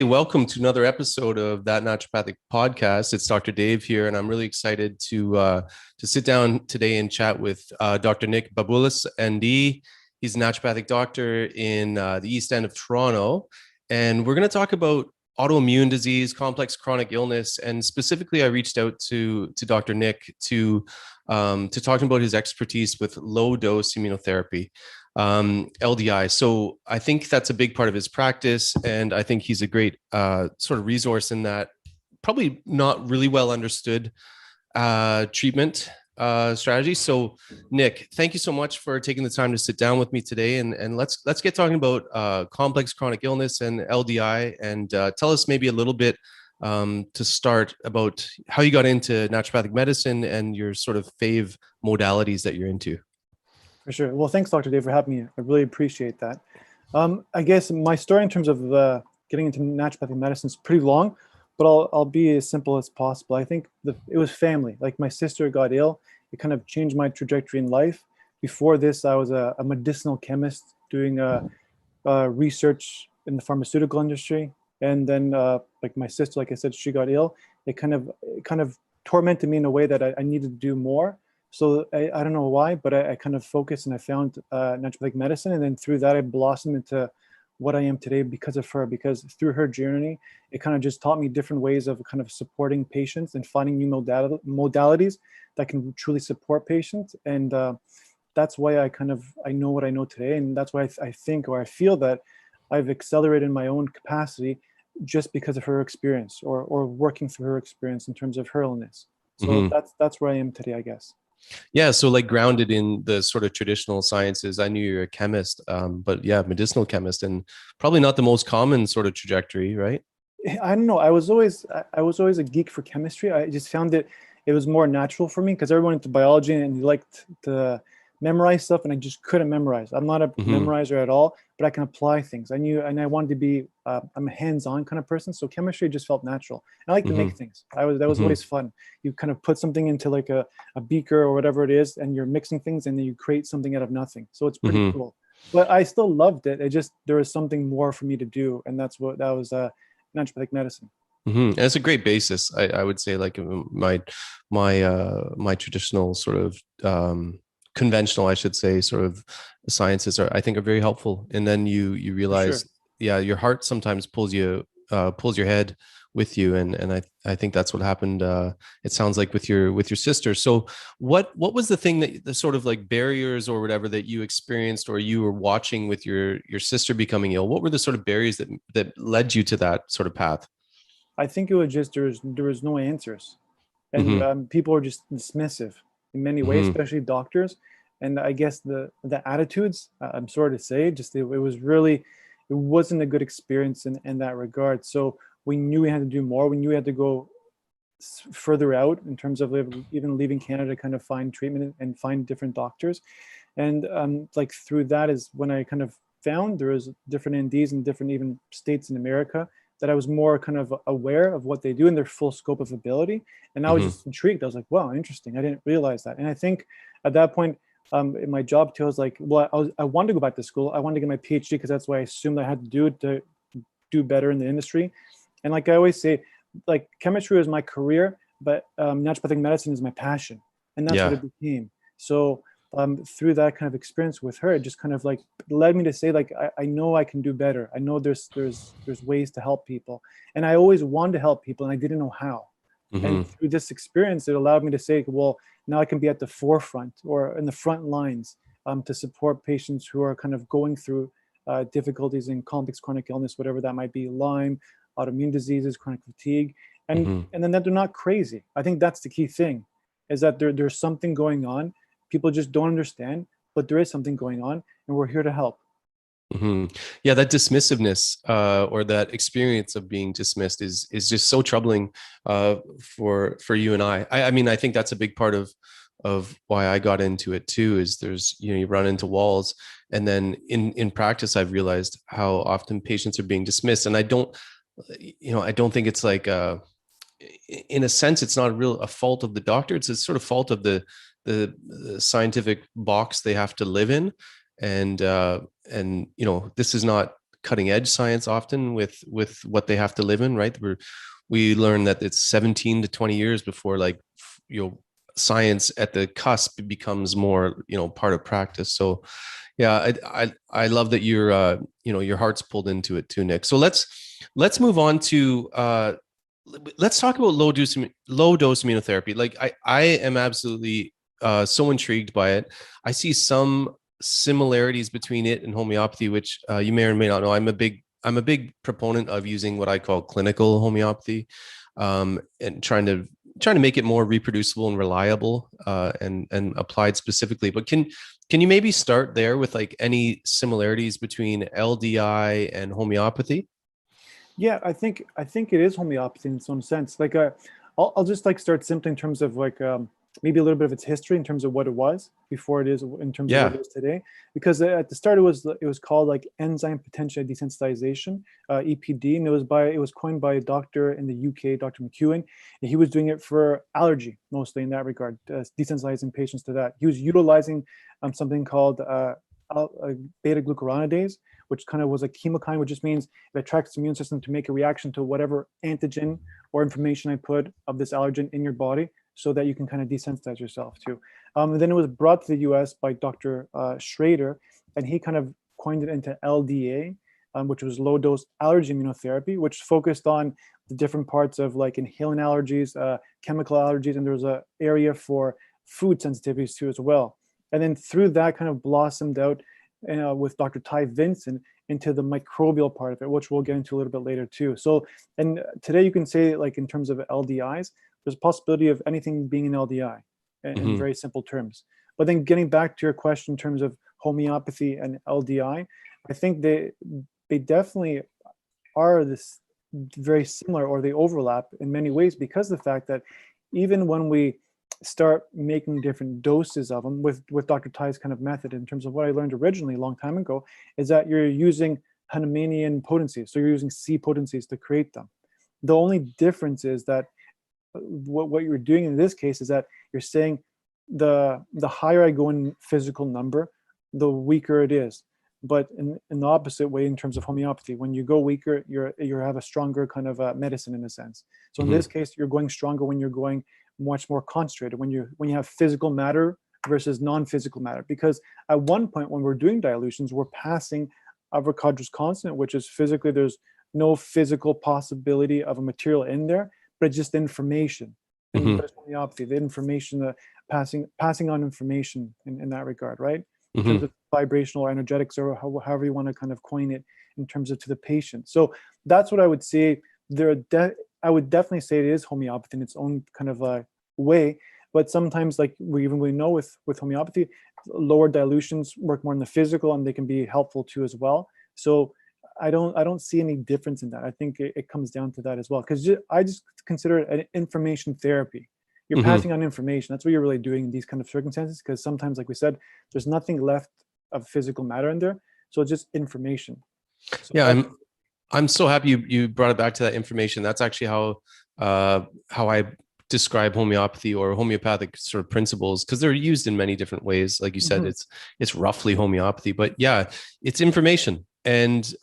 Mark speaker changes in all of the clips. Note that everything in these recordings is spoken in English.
Speaker 1: Welcome to another episode of that Naturopathic podcast. It's Dr. Dave here, and I'm really excited to sit down today and chat with Dr. Nick Baboulas ND. He's a naturopathic doctor in the East End of Toronto, and we're going to talk about autoimmune disease, complex chronic illness, and specifically, I reached out to Dr. Nick to talk about his expertise with low dose immunotherapy. LDI. So I think that's a big part of his practice. And I think he's a great sort of resource in that probably not really well understood treatment strategy. So Nick, thank you so much for taking the time to sit down with me today. And let's get talking about complex chronic illness and LDI, and tell us maybe a little bit to start about how you got into naturopathic medicine and your sort of fave modalities that you're into.
Speaker 2: For sure. Well, thanks, Dr. Dave, for having me. I really appreciate that. I guess my story in terms of getting into naturopathic medicine is pretty long, but I'll be as simple as possible. I think it was family. Like, my sister got ill. It kind of changed my trajectory in life. Before this, I was a medicinal chemist doing research in the pharmaceutical industry. And then, like, my sister, like I said, she got ill. It kind of tormented me in a way that I needed to do more. So I don't know why, but I kind of focused and I found naturopathic medicine. And then through that, I blossomed into what I am today because of her, because through her journey, it kind of just taught me different ways of kind of supporting patients and finding new modalities that can truly support patients. And that's why I know what I know today. And that's why I think, or I feel that I've accelerated my own capacity just because of her experience or working through her experience in terms of her illness. So that's where I am today, I guess.
Speaker 1: Yeah, so like grounded in the sort of traditional sciences. I knew you're a chemist, but yeah, medicinal chemist, and probably not the most common sort of trajectory, right?
Speaker 2: I don't know. I was always a geek for chemistry. I just found it was more natural for me because everyone into biology and you liked to memorize stuff, and I just couldn't memorize. I'm not a memorizer at all, but I can apply things. I knew, and I wanted to be. I'm a hands-on kind of person, so chemistry just felt natural. And I like to make things. That was always fun. You kind of put something into like a beaker or whatever it is, and you're mixing things, and then you create something out of nothing. So it's pretty cool. But I still loved it. There was something more for me to do, and that was naturopathic medicine.
Speaker 1: And it's a great basis. I would say, like my traditional sort of conventional, I should say, sort of sciences I think are very helpful. And then you realize, yeah, your heart sometimes pulls your head with you. And I think that's what happened. It sounds like with your sister. So what was the thing that the sort of like barriers or whatever that you experienced or you were watching with your sister becoming ill? What were the sort of barriers that led you to that sort of path?
Speaker 2: I think it was just there was no answers, and people were just dismissive in many ways, especially doctors. And I guess the attitudes, I'm sorry to say, just it wasn't a good experience in that regard. So we knew we had to do more. We knew we had to go further out in terms of even leaving Canada to kind of find treatment and find different doctors. And like through that is when I kind of found there was different NDs in different even states in America that I was more kind of aware of what they do and their full scope of ability. And I was just intrigued. I was like, wow, interesting. I didn't realize that. And I think at that point, in my job too, I was like, well, I wanted to go back to school. I wanted to get my PhD because that's what I assumed I had to do to do better in the industry. And like I always say, like chemistry is my career, but naturopathic medicine is my passion. And that's what it became. So through that kind of experience with her, it just kind of like led me to say, like, I know I can do better. I know there's ways to help people. And I always wanted to help people and I didn't know how. And through this experience, it allowed me to say, well, now I can be at the forefront or in the front lines to support patients who are kind of going through difficulties in complex chronic illness, whatever that might be, Lyme, autoimmune diseases, chronic fatigue, and then that they're not crazy. I think that's the key thing, is that there's something going on. People just don't understand, but there is something going on, and we're here to help.
Speaker 1: Yeah, that dismissiveness or that experience of being dismissed is just so troubling for you and I. I mean, I think that's a big part of why I got into it too. Is there's you run into walls, and then in practice, I've realized how often patients are being dismissed, and I don't think it's like in a sense, it's not a fault of the doctor. It's a sort of fault of the scientific box they have to live in. And this is not cutting edge science often with what they have to live in, right? We learn that it's 17 to 20 years before like science at the cusp becomes more part of practice. So yeah, I love that your heart's pulled into it too, Nick. So let's move on to let's talk about low dose immunotherapy. Like I am absolutely so intrigued by it. I see some similarities between it and homeopathy, which you may or may not know. I'm a big proponent of using what I call clinical homeopathy, and trying to make it more reproducible and reliable, and applied specifically. But can you maybe start there with like any similarities between LDI and homeopathy?
Speaker 2: Yeah, I think it is homeopathy in some sense. Like, I'll just like start simply in terms of like maybe a little bit of its history in terms of what it was before it is in terms of what
Speaker 1: Yeah.
Speaker 2: it is today. Because at the start it was called like enzyme potential desensitization, EPD, and it was coined by a doctor in the UK, Dr. McEwen, and he was doing it for allergy mostly in that regard, desensitizing patients to that. He was utilizing something called beta glucuronidase, which kind of was a chemokine, which just means it attracts the immune system to make a reaction to whatever antigen or information I put of this allergen in your body, so that you can kind of desensitize yourself to. And then it was brought to the US by Dr. Schrader, and he kind of coined it into LDA, which was low dose allergy immunotherapy, which focused on the different parts of like inhalant allergies, chemical allergies, and there was an area for food sensitivities too as well. And then through that kind of blossomed out with Dr. Ty Vincent into the microbial part of it, which we'll get into a little bit later too. So, and today you can say like in terms of LDIs, there's a possibility of anything being an LDI in very simple terms. But then getting back to your question in terms of homeopathy and LDI, I think they definitely are this very similar, or they overlap in many ways, because of the fact that even when we start making different doses of them with Dr. Ty's kind of method, in terms of what I learned originally a long time ago, is that you're using Hahnemannian potencies. So you're using C potencies to create them. The only difference is that what you're doing in this case is that you're saying the higher I go in physical number, the weaker it is. But in the opposite way, in terms of homeopathy, when you go weaker, you have a stronger kind of medicine in a sense. So in this case, you're going stronger when you're going much more concentrated, when you have physical matter versus non-physical matter. Because at one point when we're doing dilutions, we're passing Avogadro's constant, which is physically there's no physical possibility of a material in there, but it's just information. And there's homeopathy, the information, passing on information in that regard, right? In terms of vibrational or energetics, or however you want to kind of coin it, in terms of to the patient. So that's what I would say. I would definitely say it is homeopathy in its own kind of way. But sometimes, like we know with homeopathy, lower dilutions work more in the physical, and they can be helpful too as well. So I don't see any difference in that. I think it comes down to that as well, because I just consider it an information therapy. You're passing on information. That's what you're really doing in these kind of circumstances, because sometimes, like we said, there's nothing left of physical matter in there. So it's just information. So
Speaker 1: Yeah, I'm so happy you brought it back to that information. That's actually how I describe homeopathy or homeopathic sort of principles, because they're used in many different ways. Like you said, it's roughly homeopathy, but yeah, it's information. And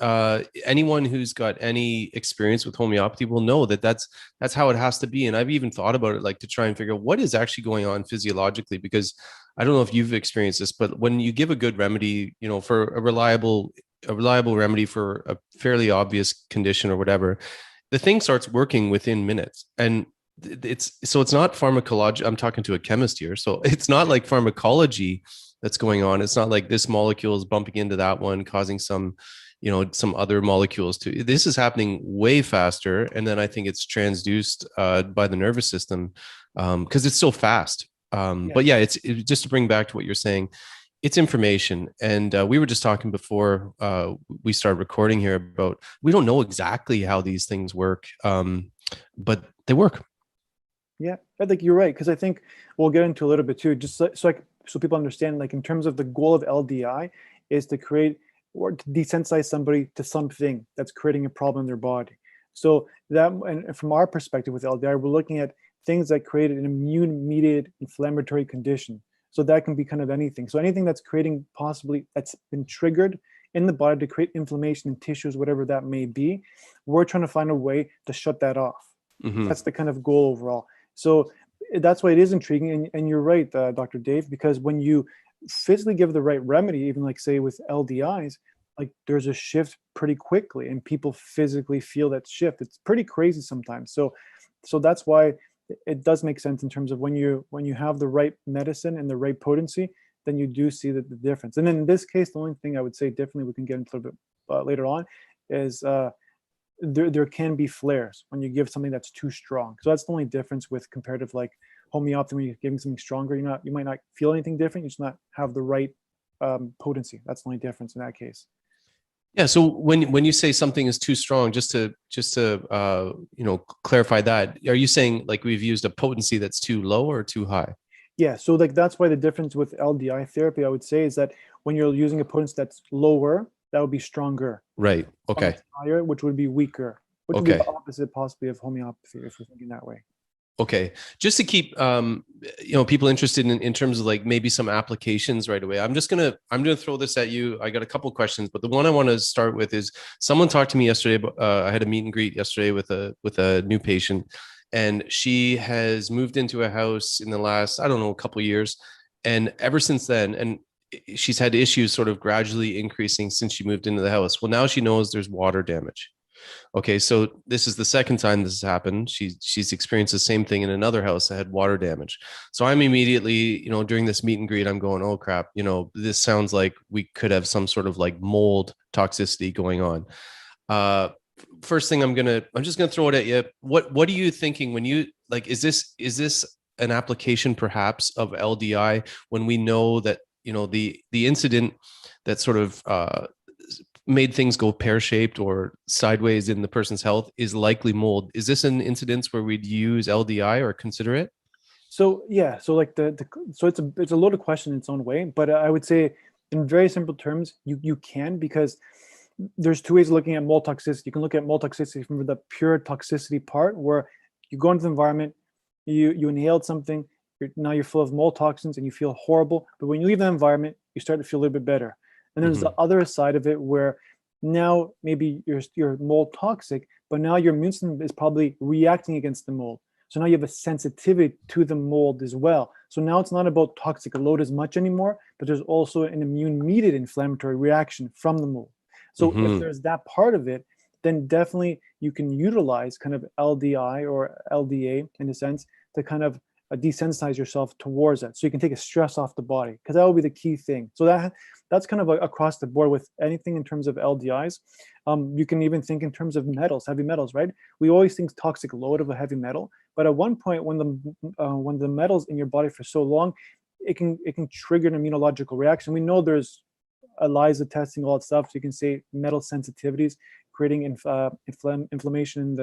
Speaker 1: anyone who's got any experience with homeopathy will know that that's how it has to be. And I've even thought about it, like to try and figure out what is actually going on physiologically, because I don't know if you've experienced this, but when you give a good remedy, for a reliable remedy for a fairly obvious condition or whatever, the thing starts working within minutes. And it's not pharmacology. I'm talking to a chemist here. So it's not like pharmacology that's going on. It's not like this molecule is bumping into that one, causing some other molecules to. This is happening way faster. And then I think it's transduced by the nervous system, because it's so fast. But yeah, it's just to bring back to what you're saying, it's information. And we were just talking before we started recording here about, we don't know exactly how these things work, but they work.
Speaker 2: Yeah, I think you're right, because I think we'll get into a little bit too, just so people understand, like in terms of the goal of LDI is to create or to desensitize somebody to something that's creating a problem in their body. So that, and from our perspective with LDI, we're looking at things that create an immune-mediated inflammatory condition. So that can be kind of anything. So anything that's creating, possibly that's been triggered in the body to create inflammation in tissues, whatever that may be. We're trying to find a way to shut that off. That's the kind of goal overall. So that's why it is intriguing. And you're right, Dr. Dave, because when you physically give the right remedy, even like say with LDIs, like there's a shift pretty quickly and people physically feel that shift. It's pretty crazy sometimes. So that's why it does make sense in terms of when you have the right medicine and the right potency, then you do see the difference. And then in this case, the only thing I would say differently, we can get into a little bit later on, is there can be flares when you give something that's too strong. So that's the only difference with comparative like homeopathy. When you're giving something stronger, you might not feel anything different. You just not have the right potency. That's the only difference in that case.
Speaker 1: Yeah. So when you say something is too strong, just to clarify that, are you saying like we've used a potency that's too low or too high?
Speaker 2: Yeah. So like that's why the difference with LDI therapy, I would say, is that when you're using a potency that's lower, that would be stronger.
Speaker 1: Right. Okay.
Speaker 2: Higher, which would be weaker, which would be the opposite possibly of homeopathy if we're thinking that way.
Speaker 1: Okay. Just to keep people interested in terms of like maybe some applications right away. I'm gonna throw this at you. I got a couple of questions, but the one I want to start with is someone talked to me yesterday. I had a meet and greet yesterday with a new patient, and she has moved into a house in the last, I don't know, a couple of years, and ever since then, and she's had issues sort of gradually increasing since she moved into the house. Well, now she knows there's water damage. Okay, so this is the second time this has happened. She's experienced the same thing in another house that had water damage. So I'm immediately, during this meet and greet, I'm going, oh crap, this sounds like we could have some sort of like mold toxicity going on. First thing I'm just gonna throw it at you. What are you thinking when you like? Is this an application perhaps of LDI when we know that the incident that sort of made things go pear-shaped or sideways in the person's health is likely mold? Is this an incidence where we'd use LDI or consider it?
Speaker 2: So yeah, so like so it's a loaded question in its own way, but I would say in very simple terms, you can, because there's two ways of looking at mold toxicity. You can look at mold toxicity from the pure toxicity part, where you go into the environment, you inhaled something, now you're full of mold toxins and you feel horrible, but when you leave the environment, you start to feel a little bit better. And there's the other side of it where now maybe you're mold toxic, but now your immune system is probably reacting against the mold. So now you have a sensitivity to the mold as well. So now it's not about toxic load as much anymore, but there's also an immune-mediated inflammatory reaction from the mold. So if there's that part of it, then definitely you can utilize kind of LDI or LDA in a sense to kind of desensitize yourself towards that, so you can take a stress off the body, because that will be the key thing. So that's kind of across the board with anything in terms of LDIs. You can even think in terms of metals, heavy metals, right? We always think toxic load of a heavy metal, but at one point when the metal's in your body for so long, it can trigger an immunological reaction. We know there's ELISA testing, all that stuff. So you can say metal sensitivities creating inflammation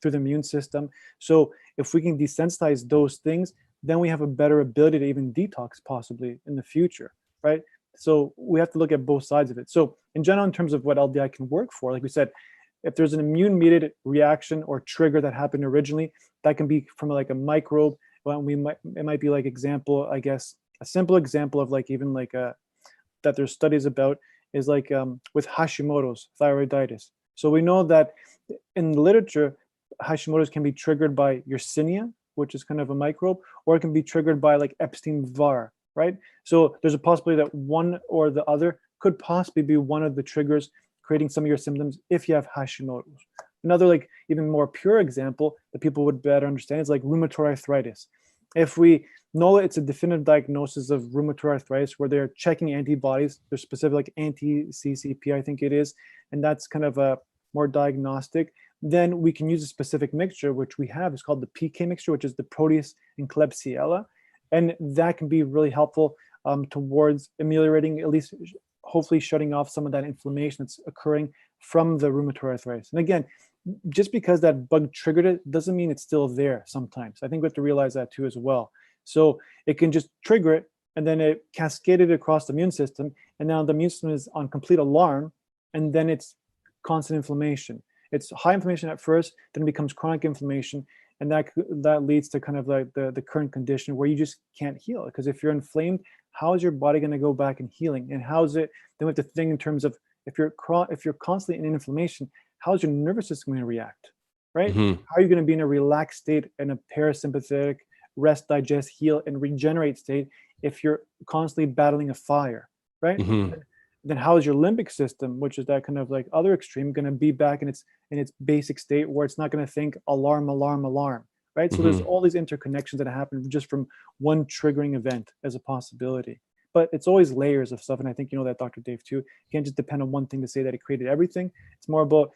Speaker 2: through the immune system. So if we can desensitize those things, then we have a better ability to even detox possibly in the future, right? So we have to look at both sides of it. So in general, in terms of what LDI can work for, like we said, if there's an immune-mediated reaction or trigger that happened originally, that can be from like a microbe. Well, it might be like example, I guess, a simple example of like even like that there's studies about is like with Hashimoto's thyroiditis. So we know that in the literature, Hashimoto's can be triggered by Yersinia, which is kind of a microbe, or it can be triggered by like Epstein-Barr, right? So there's a possibility that one or the other could possibly be one of the triggers creating some of your symptoms if you have Hashimoto's. Another like even more pure example that people would better understand is like rheumatoid arthritis. If we know it's a definitive diagnosis of rheumatoid arthritis where they're checking antibodies, they're specific like anti-CCP, I think it is, and that's kind of a more diagnostic, then we can use a specific mixture, which we have. It's called the PK mixture, which is the Proteus and Klebsiella. And that can be really helpful towards ameliorating, at least hopefully shutting off some of that inflammation that's occurring from the rheumatoid arthritis. And again, just because that bug triggered it doesn't mean it's still there sometimes. I think we have to realize that too as well. So it can just trigger it, and then it cascaded across the immune system, and now the immune system is on complete alarm, and then it's constant inflammation. It's high inflammation at first, then it becomes chronic inflammation, and that leads to kind of like the current condition where you just can't heal. Because if you're inflamed, how is your body going to go back and healing? And how is it? Then we have to think in terms of if you're constantly in inflammation, how's your nervous system going to react, right?
Speaker 1: Mm-hmm.
Speaker 2: How are you going to be in a relaxed state, in a parasympathetic rest, digest, heal, and regenerate state if you're constantly battling a fire, right?
Speaker 1: Mm-hmm.
Speaker 2: Then how is your limbic system, which is that kind of like other extreme, going to be back in its basic state where it's not going to think alarm, alarm, alarm, right? So there's all these interconnections that happen just from one triggering event as a possibility. But it's always layers of stuff, and I think you know that, Dr. Dave, too. You can't just depend on one thing to say that it created everything. It's more about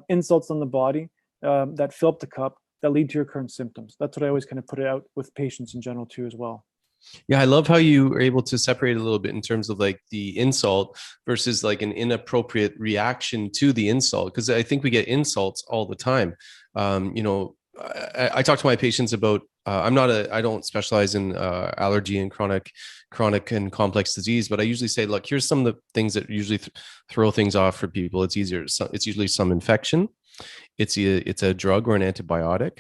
Speaker 2: insults on the body that fill up the cup that lead to your current symptoms. That's what I always kind of put it out with patients in general too, as well.
Speaker 1: Yeah, I love how you are able to separate a little bit in terms of like the insult versus like an inappropriate reaction to the insult. Because I think we get insults all the time. You know, I talk to my patients about. I don't specialize in allergy and chronic and complex disease, but I usually say, look, here's some of the things that usually throw things off for people. It's easier. It's usually some infection. It's a drug or an antibiotic.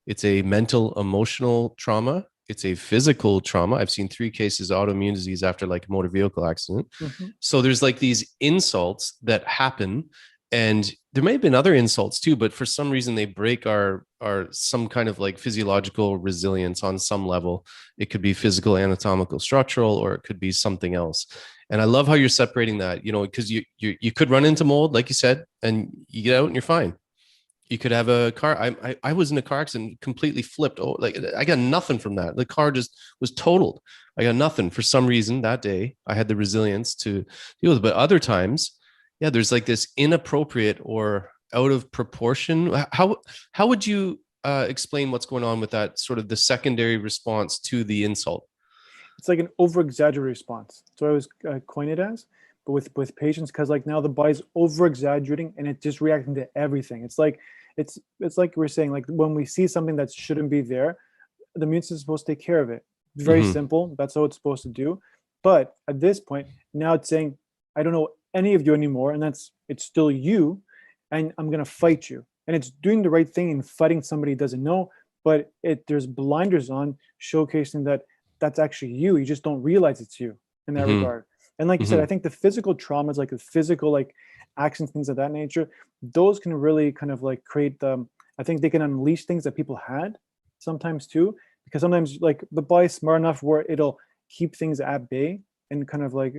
Speaker 1: It's a mental emotional trauma. It's a physical trauma. I've seen 3 cases of autoimmune disease after like a motor vehicle accident.
Speaker 2: Mm-hmm.
Speaker 1: So there's like these insults that happen, and there may have been other insults too, but for some reason they break our some kind of like physiological resilience on some level. It could be physical, anatomical, structural, or it could be something else. And I love how you're separating that, you know, because you could run into mold, like you said, and you get out and you're fine. You could have a car. I was in a car accident, completely flipped. Oh, like I got nothing from that. The car just was totaled. I got nothing for some reason that day. I had the resilience to deal with it. But other times, yeah, there's like this inappropriate or out of proportion. How would you explain what's going on with that sort of the secondary response to the insult?
Speaker 2: It's like an over-exaggerated response. So I always coin it as, but with patients, because like now the body's over-exaggerating and it's just reacting to everything. It's like we're saying, like when we see something that shouldn't be there, the immune system is supposed to take care of it. It's very simple. That's how it's supposed to do. But at this point, now it's saying, I don't know any of you anymore, and it's still you, and I'm gonna fight you. And it's doing the right thing and fighting somebody it doesn't know, but there's blinders on showcasing that that's actually you. You just don't realize it's you in that regard. And like you said, I think the physical traumas, like the physical like actions, things of that nature, those can really kind of like create I think they can unleash things that people had sometimes too, because sometimes like the body's smart enough where it'll keep things at bay and kind of like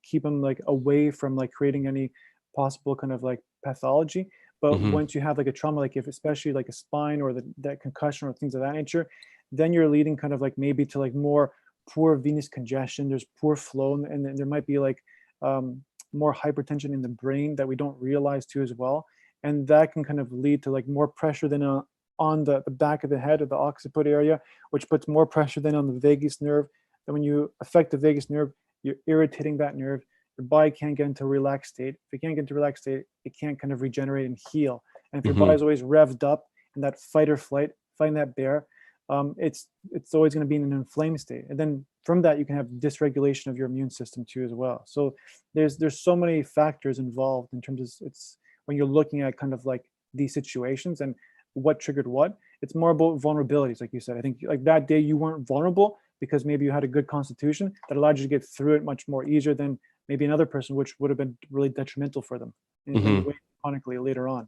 Speaker 2: keep them like away from like creating any possible kind of like pathology. But once you have like a trauma, like if especially like a spine or that concussion or things of that nature, then you're leading kind of like maybe to like more poor venous congestion. There's poor flow, and then there might be like more hypertension in the brain that we don't realize too as well. And that can kind of lead to like more pressure than on the back of the head or the occiput area, which puts more pressure than on the vagus nerve. And when you affect the vagus nerve, you're irritating that nerve. Your body can't get into a relaxed state. If it can't get into a relaxed state, it can't kind of regenerate and heal. And if your body's always revved up in that fight or flight, fighting that bear, it's always going to be in an inflamed state. And then from that, you can have dysregulation of your immune system too as well. So there's so many factors involved in terms of it's when you're looking at kind of like these situations and what triggered what. It's more about vulnerabilities, like you said. I think like that day you weren't vulnerable because maybe you had a good constitution that allowed you to get through it much more easier than maybe another person, which would have been really detrimental for them in the way chronically later on.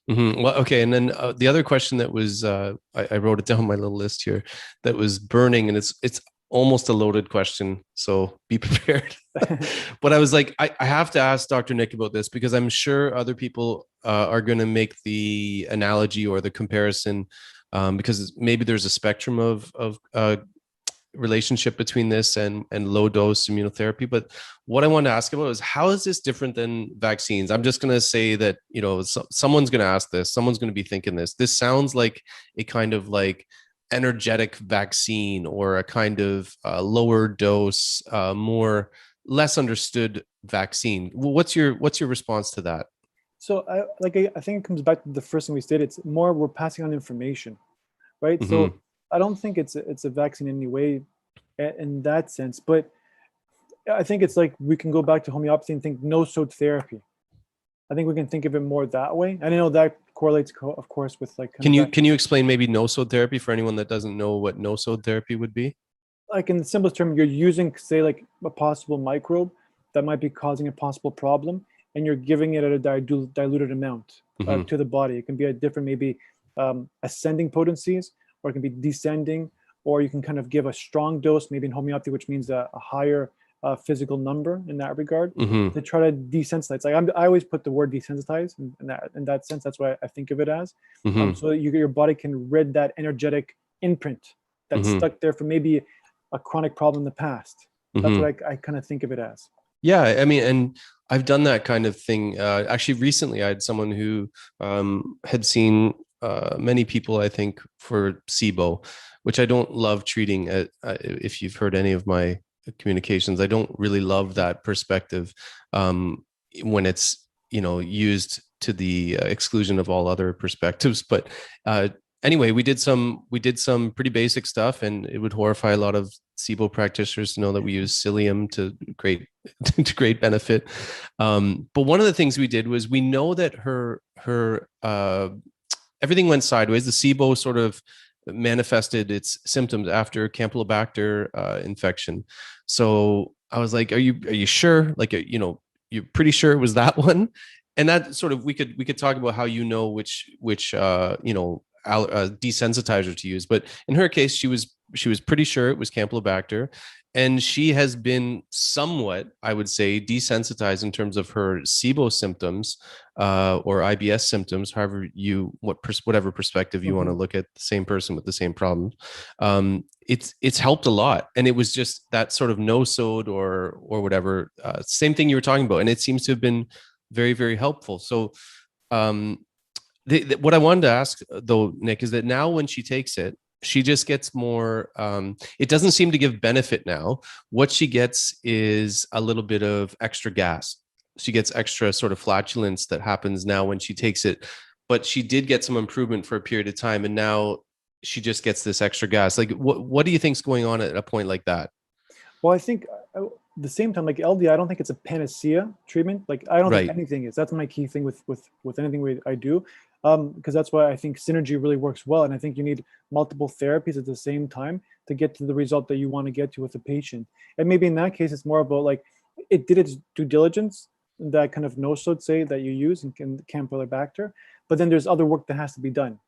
Speaker 1: Well, okay. And then the other question that was, I wrote it down on my little list here, that was burning, and it's almost a loaded question, so be prepared. But I was like, I have to ask Dr. Nick about this because I'm sure other people are going to make the analogy or the comparison because maybe there's a spectrum of relationship between this and low dose immunotherapy. But what I want to ask about is how is this different than vaccines? I'm just going to say that, you know, someone's going to ask this, someone's going to be thinking this sounds like a kind of like energetic vaccine or a kind of lower dose, less understood vaccine. What's your response to that?
Speaker 2: So I think it comes back to the first thing we stated. It's more we're passing on information, right? So I don't think it's a vaccine in any way in that sense, but I think it's like we can go back to homeopathy and think no-sode therapy. I think we can think of it more that way. And I know that correlates, of course, with like.
Speaker 1: Can you explain maybe no-sode therapy for anyone that doesn't know what no-sode therapy would be?
Speaker 2: Like in the simplest term, you're using, say, like a possible microbe that might be causing a possible problem, and you're giving it at a diluted amount to the body. It can be a different, maybe ascending potencies, or it can be descending, or you can kind of give a strong dose, maybe in homeopathy, which means a higher physical number in that regard, to try to desensitize. Like I always put the word desensitize in that sense. That's what I think of it as. So that your body can rid that energetic imprint that's stuck there for maybe a chronic problem in the past. That's what I kind of think of it as.
Speaker 1: Yeah, I mean, and I've done that kind of thing. Actually, recently I had someone who had seen many people, I think, for SIBO, which I don't love treating. If you've heard any of my communications, I don't really love that perspective when it's, used to the exclusion of all other perspectives. But anyway, we did some pretty basic stuff, and it would horrify a lot of SIBO practitioners to know that we use psyllium to great benefit. But one of the things we did was, we know that her everything went sideways. The SIBO sort of manifested its symptoms after Campylobacter infection. So I was like, "Are you sure? Like, you're pretty sure it was that one?" And that sort of, we could talk about how which desensitizer to use. But in her case, she was pretty sure it was Campylobacter, and she has been somewhat, I would say, desensitized in terms of her SIBO symptoms or IBS symptoms, however whatever perspective you want to look at the same person with the same problem. It's helped a lot, and it was just that sort of no-sode or whatever, same thing you were talking about, and it seems to have been very, very helpful. So what I wanted to ask, though, Nick, is that now when she takes it, she just gets more, it doesn't seem to give benefit now. What she gets is a little bit of extra gas. She gets extra sort of flatulence that happens now when she takes it. But she did get some improvement for a period of time, and now she just gets this extra gas. Like, what do you think's going on at a point like that?
Speaker 2: Well, I think the same time, like LD, I don't think it's a panacea treatment. Like, I don't think anything is. That's my key thing with anything I do. Because that's why I think synergy really works well. And I think you need multiple therapies at the same time to get to the result that you want to get to with the patient. And maybe in that case, it's more about like, it did its due diligence, that kind of no-sode, say, that you use in Campylobacter, but then there's other work that has to be done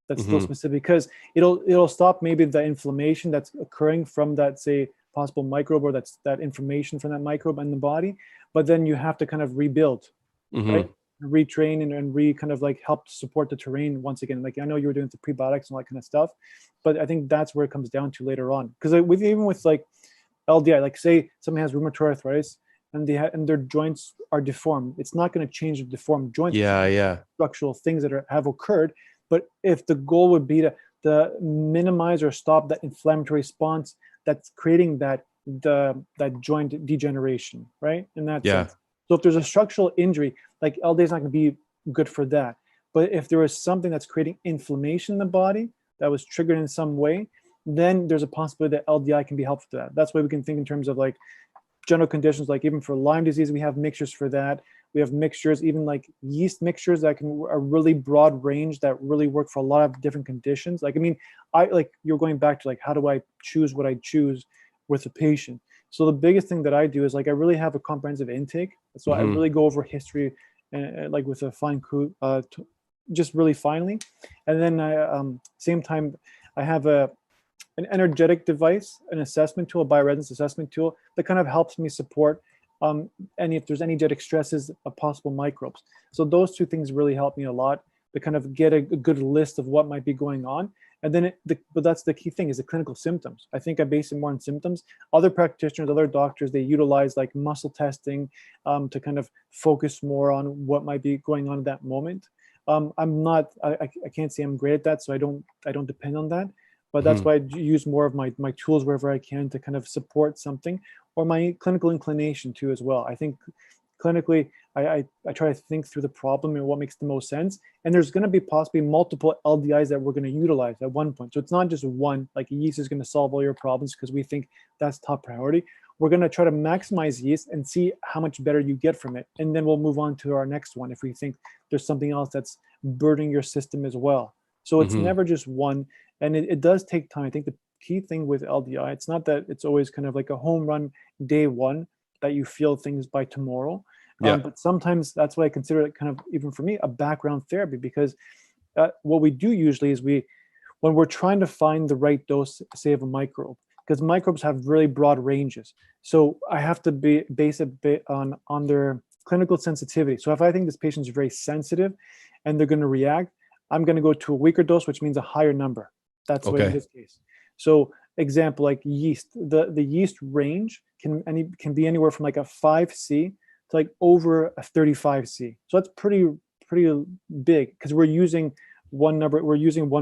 Speaker 2: that's still specific, because it'll stop maybe the inflammation that's occurring from that, say, possible microbe, or that inflammation from that microbe in the body. But then you have to kind of rebuild, right? Retrain and kind of like help support the terrain once again. Like, I know you were doing the prebiotics and all that kind of stuff, but I think that's where it comes down to later on. Because even with like LDI, like say someone has rheumatoid arthritis and their joints are deformed, it's not going to change the deformed joints. Structural things that have occurred. But if the goal would be to minimize or stop that inflammatory response that's creating that joint degeneration, right? In that sense. So if there's a structural injury, like LD is not going to be good for that. But if there is something that's creating inflammation in the body that was triggered in some way, then there's a possibility that LDI can be helpful to that. That's why we can think in terms of like general conditions, like even for Lyme disease, we have mixtures for that. We have mixtures, even like yeast mixtures that can a really broad range that really work for a lot of different conditions. Like, I mean, you're going back to like, how do I choose what I choose with a patient? So the biggest thing that I do is like, I really have a comprehensive intake. So I really go over history and like with a fine just really finely. And then same time, I have an energetic device, an assessment tool, a bioresonance assessment tool that kind of helps me support if there's any energetic stresses of possible microbes. So those two things really help me a lot to kind of get a good list of what might be going on. And then, but that's the key thing, is the clinical symptoms. I think I base it more on symptoms. Other practitioners, other doctors, they utilize like muscle testing to kind of focus more on what might be going on at that moment. I can't say I'm great at that, so I don't depend on that. But that's why I use more of my tools wherever I can to kind of support something, or my clinical inclination too as well. I think clinically, I try to think through the problem and what makes the most sense. And there's going to be possibly multiple LDIs that we're going to utilize at one point. So it's not just one, like yeast is going to solve all your problems because we think that's top priority. We're going to try to maximize yeast and see how much better you get from it. And then we'll move on to our next one if we think there's something else that's burdening your system as well. So it's never just one. And it does take time. I think the key thing with LDI, it's not that it's always kind of like a home run day one that you feel things by tomorrow.
Speaker 1: Yeah.
Speaker 2: But sometimes that's why I consider it kind of, even for me, a background therapy, because what we do usually is when we're trying to find the right dose, say, of a microbe, because microbes have really broad ranges. So I have to base it on their clinical sensitivity. So if I think this patient is very sensitive and they're going to react, I'm going to go to a weaker dose, which means a higher number. That's the way in this case. So example, like yeast, the yeast range can be anywhere from like a 5C to like over a 35C. So that's pretty big, because we're using one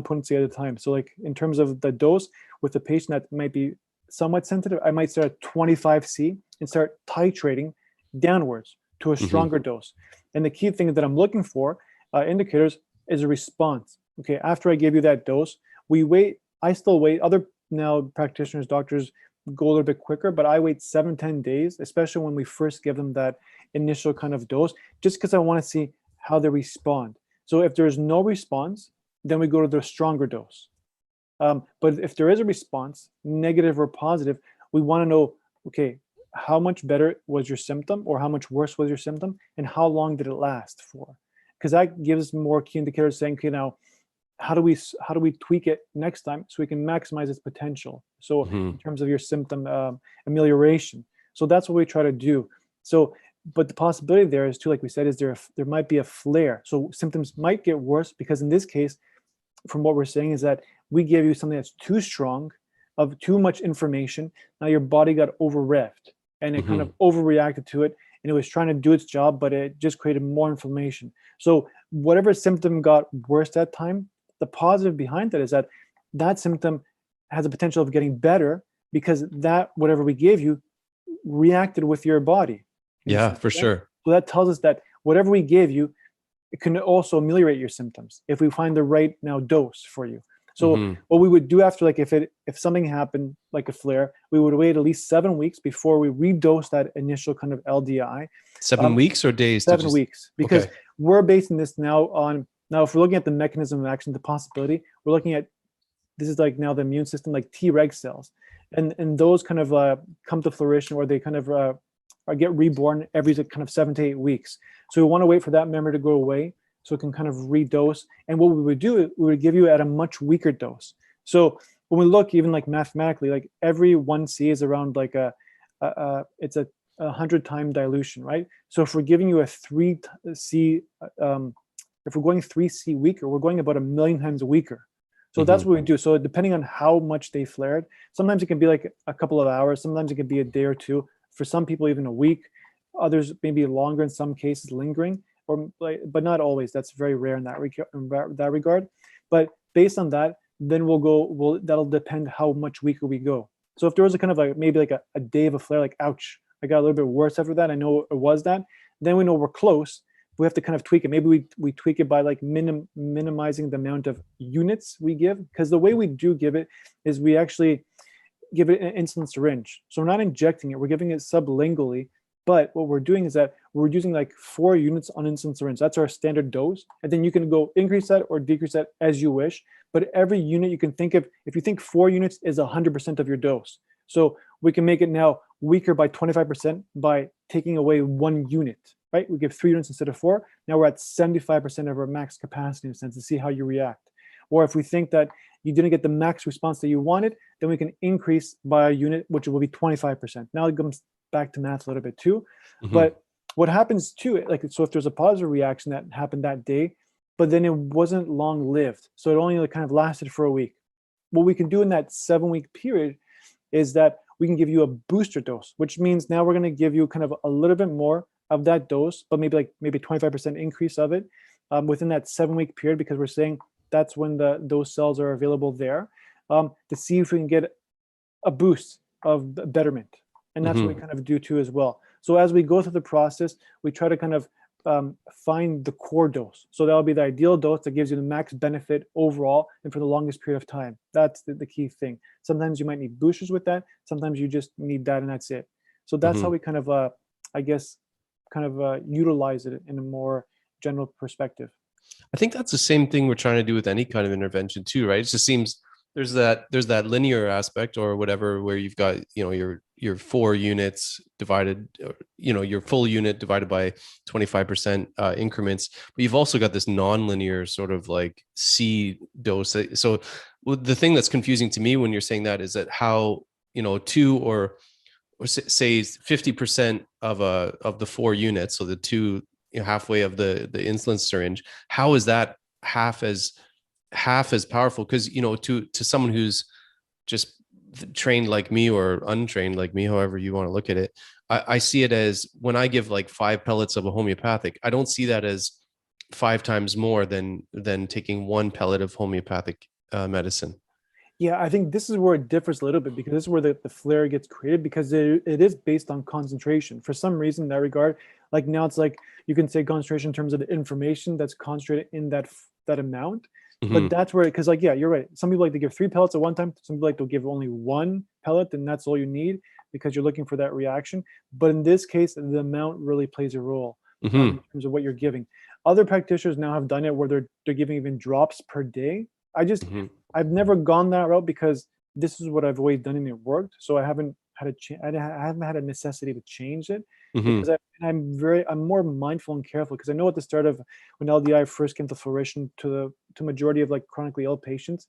Speaker 2: potency at a time. So like in terms of the dose with the patient that might be somewhat sensitive, I might start at 25C and start titrating downwards to a stronger dose. And the key thing that I'm looking for, indicators, is a response. Okay, after I give you that dose, we wait. I still wait. Other now practitioners, doctors go a little bit quicker, but I wait 7-10 days, especially when we first give them that initial kind of dose, just because I want to see how they respond. So if there's no response, then we go to the stronger dose. But if there is a response, negative or positive, we want to know, okay, how much better was your symptom, or how much worse was your symptom, and how long did it last for? Because that gives more key indicators saying, okay, now how do we tweak it next time so we can maximize its potential? So in terms of your symptom amelioration. So that's what we try to do. So, but the possibility there is too, like we said, is there might be a flare. So symptoms might get worse, because in this case, from what we're saying, is that we give you something that's too strong, of too much information. Now your body got over-revved and it kind of overreacted to it, and it was trying to do its job, but it just created more inflammation. So whatever symptom got worse that time, the positive behind that is that that symptom has a potential of getting better, because that whatever we gave you reacted with your body.
Speaker 1: Yeah, for sure.
Speaker 2: So that tells us that whatever we gave you, it can also ameliorate your symptoms if we find the right now dose for you. So what we would do after, like if something happened like a flare, we would wait at least 7 weeks before we redose that initial kind of LDI.
Speaker 1: 7 weeks or days?
Speaker 2: 7 weeks, because we're basing this now on, if we're looking at the mechanism of action, the possibility, we're looking at, this is like now the immune system, like Treg cells, and those kind of come to fruition, or they kind of get reborn every kind of 7 to 8 weeks. So we want to wait for that memory to go away, so it can kind of redose. And what we would do, we would give you at a much weaker dose. So when we look, even like mathematically, like every 1C is around like it's a 100-time dilution, right? So if we're giving you a 3C, if we're going 3C weaker, we're going about 1,000,000 times weaker. So that's what we do. So depending on how much they flared, sometimes it can be like a couple of hours, sometimes it can be a day or two. For some people, even a week. Others maybe longer, in some cases lingering, but not always. That's very rare in that regard. But based on that, then that'll depend how much weaker we go. So if there was a kind of maybe like a day of a flare, like ouch, I got a little bit worse after that, I know it was that, then we know we're close. We have to kind of tweak it. Maybe we tweak it by like minimizing the amount of units we give, because the way we do give it is we actually give it an insulin syringe. So we're not injecting it, we're giving it sublingually. But what we're doing is that we're using like 4 units on insulin syringe. That's our standard dose. And then you can go increase that or decrease that as you wish. But every unit you can think of, if you think 4 units is 100% of your dose. So we can make it now weaker by 25% by taking away 1 unit, right? We give 3 units instead of 4. Now we're at 75% of our max capacity, in a sense, to see how you react. Or if we think that you didn't get the max response that you wanted, then we can increase by a unit, which will be 25%. Now it comes back to math a little bit too. But what happens too, like, so if there's a positive reaction that happened that day, but then it wasn't long lived, so it only kind of lasted for a week, what we can do in that 7-week period is that we can give you a booster dose, which means now we're going to give you kind of a little bit more of that dose, but maybe 25% increase of it within that 7-week period, because we're saying that's when those cells are available there, to see if we can get a boost of betterment. And that's what we kind of do too as well. So as we go through the process, we try to kind of find the core dose. So that'll be the ideal dose that gives you the max benefit overall and for the longest period of time. That's the key thing. Sometimes you might need boosters with that. Sometimes you just need that and that's it. So that's how we kind of, I guess, utilize it in a more general perspective.
Speaker 1: I think that's the same thing we're trying to do with any kind of intervention too, right? It just seems there's that linear aspect or whatever where you've got, you know, your 4 units divided, you know, your full unit divided by 25% increments, but you've also got this non-linear sort of like C dose. So the thing that's confusing to me when you're saying that is that how, you know, two or say 50% of the 4 units, so the two, you know, halfway of the insulin syringe, how is that half as powerful? Because, you know, to someone who's just trained like me or untrained like me, however you want to look at it, I see it as when I give like 5 pellets of a homeopathic, I don't see that as 5 times more than taking 1 pellet of homeopathic medicine.
Speaker 2: Yeah, I think this is where it differs a little bit, because this is where the flare gets created, because it is based on concentration. For some reason, in that regard, like now it's like you can say concentration in terms of the information that's concentrated in that amount. But
Speaker 1: Mm-hmm.
Speaker 2: that's where, because like, yeah, you're right. Some people like to give 3 pellets at one time. Some people like to give only 1 pellet, and that's all you need because you're looking for that reaction. But in this case, the amount really plays a role
Speaker 1: Mm-hmm.
Speaker 2: in terms of what you're giving. Other practitioners now have done it where they're giving even drops per day.
Speaker 1: Mm-hmm.
Speaker 2: I've never gone that route because this is what I've always done and it worked. So I haven't had I haven't had a necessity to change it,
Speaker 1: Mm-hmm.
Speaker 2: because I'm more mindful and careful, because I know at the start of when LDI first came to fruition to majority of like chronically ill patients,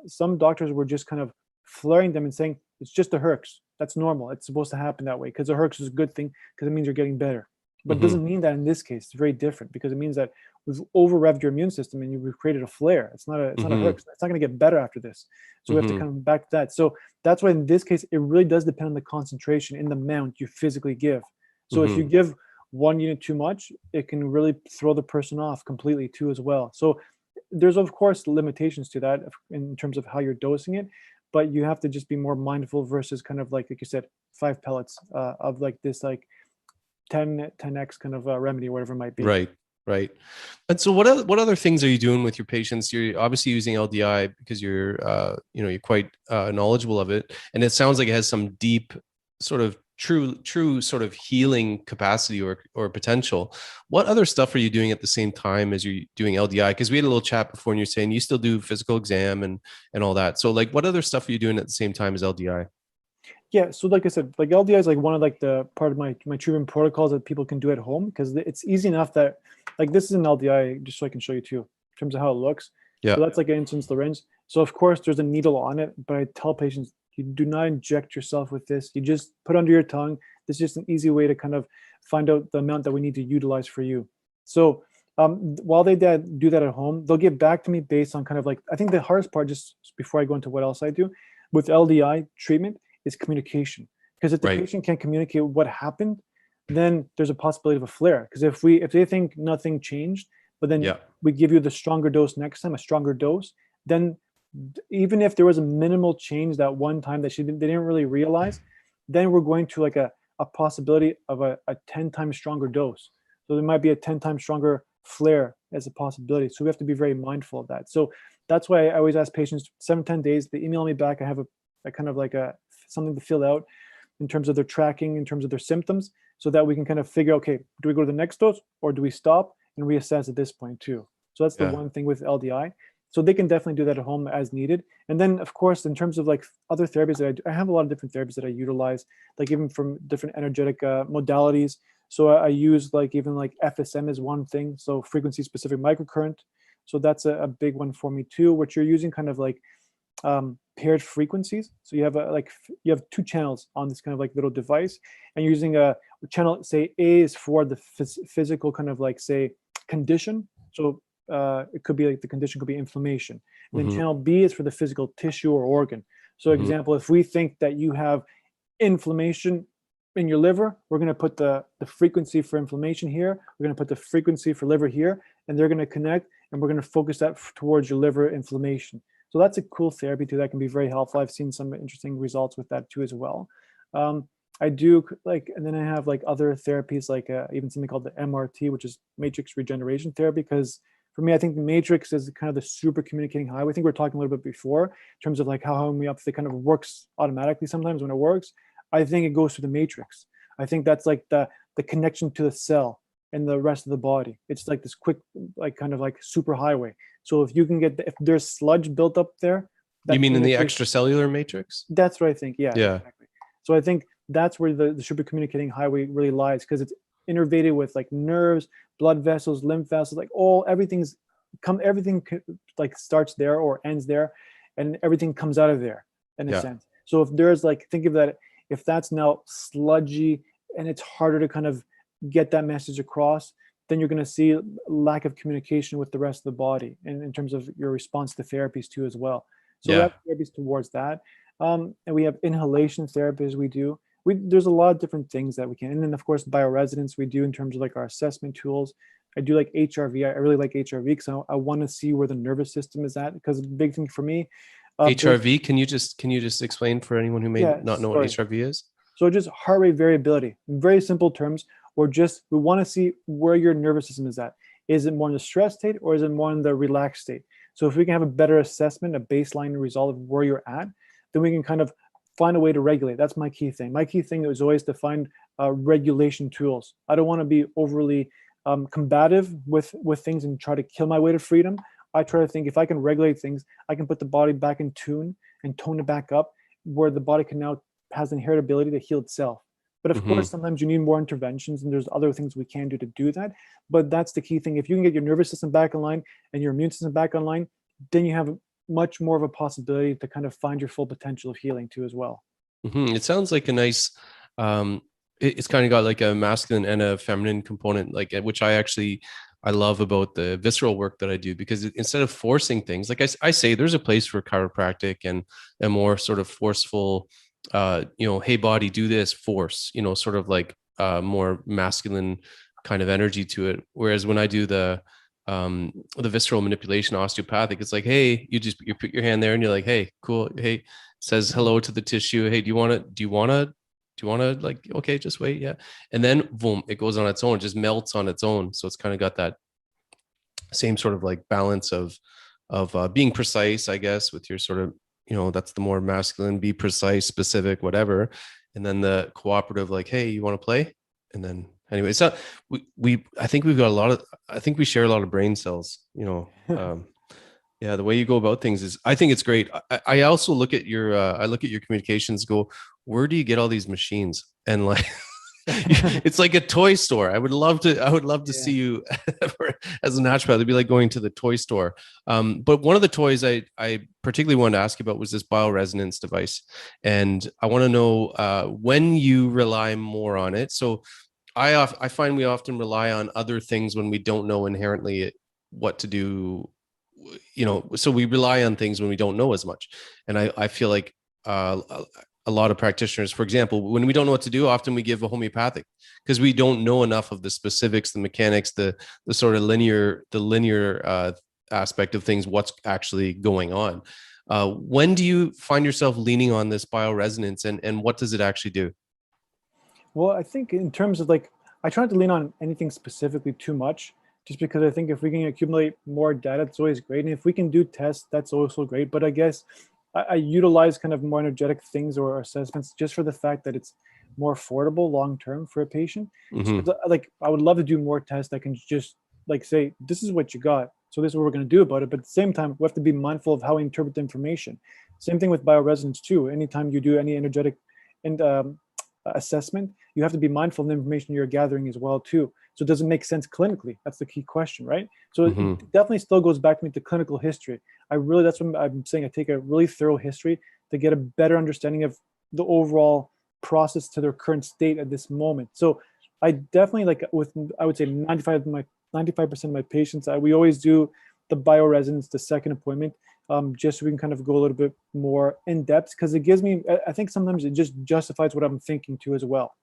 Speaker 2: some doctors were just kind of flaring them and saying it's just a herx. That's normal. It's supposed to happen that way because a herx is a good thing because it means you're getting better. But it
Speaker 1: Mm-hmm.
Speaker 2: doesn't mean that in this case. It's very different because it means that we've over revved your immune system and you've created a flare. It's not a
Speaker 1: Mm-hmm.
Speaker 2: herx. It's not going to get better after this. So we have to
Speaker 1: Mm-hmm.
Speaker 2: come back to that. So that's why in this case it really does depend on the concentration in the amount you physically give. So if you
Speaker 1: Mm-hmm.
Speaker 2: give 1 unit too much, it can really throw the person off completely too as well. So there's of course limitations to that in terms of how you're dosing it, but you have to just be more mindful versus kind of like you said, 5 pellets of like this like 10x kind of remedy, whatever it might be.
Speaker 1: Right, right. And so what other things are you doing with your patients? You're obviously using LDI because you're you know, you're quite knowledgeable of it, and it sounds like it has some deep sort of true sort of healing capacity or potential. What other stuff are you doing at the same time as you're doing LDI? Because we had a little chat before and you're saying you still do physical exam and all that. So like what other stuff are you doing at the same time as LDI?
Speaker 2: Yeah, so like I said, like LDI is like one of like the part of my treatment protocols that people can do at home, because it's easy enough that like this is an LDI, just so I can show you too in terms of how it looks.
Speaker 1: Yeah.
Speaker 2: So that's like an insulin syringe. So of course there's a needle on it, but I tell patients you do not inject yourself with this. You just put under your tongue. This is just an easy way to kind of find out the amount that we need to utilize for you. So while they do that at home, they'll get back to me based on kind of like, I think the hardest part, just before I go into what else I do with LDI treatment, is communication. Because if the
Speaker 1: Right.
Speaker 2: patient can't communicate what happened, then there's a possibility of a flare. Because if they think nothing changed, but then
Speaker 1: Yeah.
Speaker 2: we give you the stronger dose next time, a stronger dose, then even if there was a minimal change that one time that they didn't really realize, then we're going to like a possibility of a 10 times stronger dose. So there might be a 10 times stronger flare as a possibility. So we have to be very mindful of that. So that's why I always ask patients 7-10 days, they email me back. I have a kind of like something to fill out in terms of their tracking, in terms of their symptoms, so that we can kind of figure, okay, do we go to the next dose or do we stop and reassess at this point too? So that's the
Speaker 1: Yeah.
Speaker 2: one thing with LDI. So they can definitely do that at home as needed. And then of course, in terms of like other therapies that I do, I have a lot of different therapies that I utilize, like even from different energetic modalities. So I use like even like FSM is one thing. So frequency specific microcurrent. So that's a big one for me too, which you're using kind of like paired frequencies. So you have you have 2 channels on this kind of like little device, and you're using a channel. Say A is for the physical kind of like say condition. So it could be like the condition could be inflammation. And then
Speaker 1: Mm-hmm.
Speaker 2: channel B is for the physical tissue or organ. So
Speaker 1: Mm-hmm.
Speaker 2: example, if we think that you have inflammation in your liver, we're going to put the frequency for inflammation here. We're going to put the frequency for liver here, and they're going to connect, and we're going to focus that towards your liver inflammation. So that's a cool therapy too. That can be very helpful. I've seen some interesting results with that too as well. I do like, and then I have like other therapies, like even something called the MRT, which is matrix regeneration therapy. Because for me, I think the matrix is kind of the super communicating highway. I think we were talking a little bit before in terms of like how homeopathy kind of works automatically sometimes when it works. I think it goes through the matrix. I think that's like the connection to the cell and the rest of the body. It's like this quick, like kind of like super highway. So if you can if there's sludge built up there, that
Speaker 1: You mean in the
Speaker 2: communication.
Speaker 1: extracellular matrix?
Speaker 2: That's what I think. Yeah,
Speaker 1: Yeah.
Speaker 2: exactly. So I think that's where the super communicating highway really lies, because it's innervated with like nerves, blood vessels, lymph vessels, like everything like starts there or ends there, and everything comes out of there in a
Speaker 1: Yeah.
Speaker 2: sense. So if there's like, think of that, if that's now sludgy and it's harder to kind of get that message across, then you're going to see lack of communication with the rest of the body, and in terms of your response to therapies too as well. So we
Speaker 1: Yeah.
Speaker 2: have therapies towards that. And we have inhalation therapies we do. There's a lot of different things that we can. And then, of course, bioresonance we do in terms of like our assessment tools. I do like HRV. I really like HRV because I want to see where the nervous system is at. Because the big thing for me,
Speaker 1: HRV, can you just explain for anyone who may
Speaker 2: yeah,
Speaker 1: not know what
Speaker 2: sorry.
Speaker 1: HRV is?
Speaker 2: So just heart rate variability, in very simple terms, or just we want to see where your nervous system is at. Is it more in the stress state or is it more in the relaxed state? So if we can have a better assessment, a baseline result of where you're at, then we can kind of find a way to regulate. That's my key thing. My key thing is always to find regulation tools. I don't want to be overly combative with things and try to kill my way to freedom. I try to think if I can regulate things, I can put the body back in tune and tone it back up, where the body can now has the inherent ability to heal itself. But of course, sometimes you need more interventions, and there's other things we can do that. But that's the key thing. If you can get your nervous system back online and your immune system back online, then you have much more of a possibility to kind of find your full potential of healing too as well.
Speaker 1: It sounds like a nice, it's kind of got like a masculine and a feminine component, like which I love about the visceral work that I do, because instead of forcing things, like I say, there's a place for chiropractic and a more sort of forceful, hey body, do this, force, sort of like more masculine kind of energy to it. Whereas when I do the visceral manipulation osteopathic, it's like, hey, you put your hand there and you're like, hey, cool, hey, says hello to the tissue, hey, do you want to like, okay, just wait, yeah, and then boom, it goes on its own, it just melts on its own. So it's kind of got that same sort of like balance of being precise, I guess, with your sort of, that's the more masculine, be precise, specific, whatever. And then the cooperative, like, hey, you want to play? And then anyway, it's not, I think we share a lot of brain cells, yeah, the way you go about things is, I think it's great. I also look at your communications, go, where do you get all these machines? And like, it's like a toy store. I would love to see you as a naturopath. It'd be like going to the toy store. But one of the toys I particularly wanted to ask you about was this bioresonance device. And I want to know when you rely more on it. So I find we often rely on other things when we don't know inherently what to do, so we rely on things when we don't know as much. And I feel like a lot of practitioners, for example, when we don't know what to do, often we give a homeopathic because we don't know enough of the specifics, the mechanics, the sort of linear aspect of things, what's actually going on. When do you find yourself leaning on this bioresonance, and what does it actually do?
Speaker 2: Well, I think in terms of like, I try not to lean on anything specifically too much, just because I think if we can accumulate more data, it's always great. And if we can do tests, that's also great. But I guess I utilize kind of more energetic things or assessments just for the fact that it's more affordable long term for a patient. So like, I would love to do more tests. I can just like say, this is what you got, so this is what we're going to do about it. But at the same time, we have to be mindful of how we interpret the information. Same thing with bioresonance too. Anytime you do any energetic and assessment, you have to be mindful of the information you're gathering as well too. So does it make sense clinically? That's the key question, right? So it definitely still goes back to me to clinical history. That's what I'm saying. I take a really thorough history to get a better understanding of the overall process to their current state at this moment. So I definitely, like, I would say 95% of my patients, we always do the bioresonance, the second appointment, just so we can kind of go a little bit more in depth, because it gives me, I think sometimes it just justifies what I'm thinking too as well.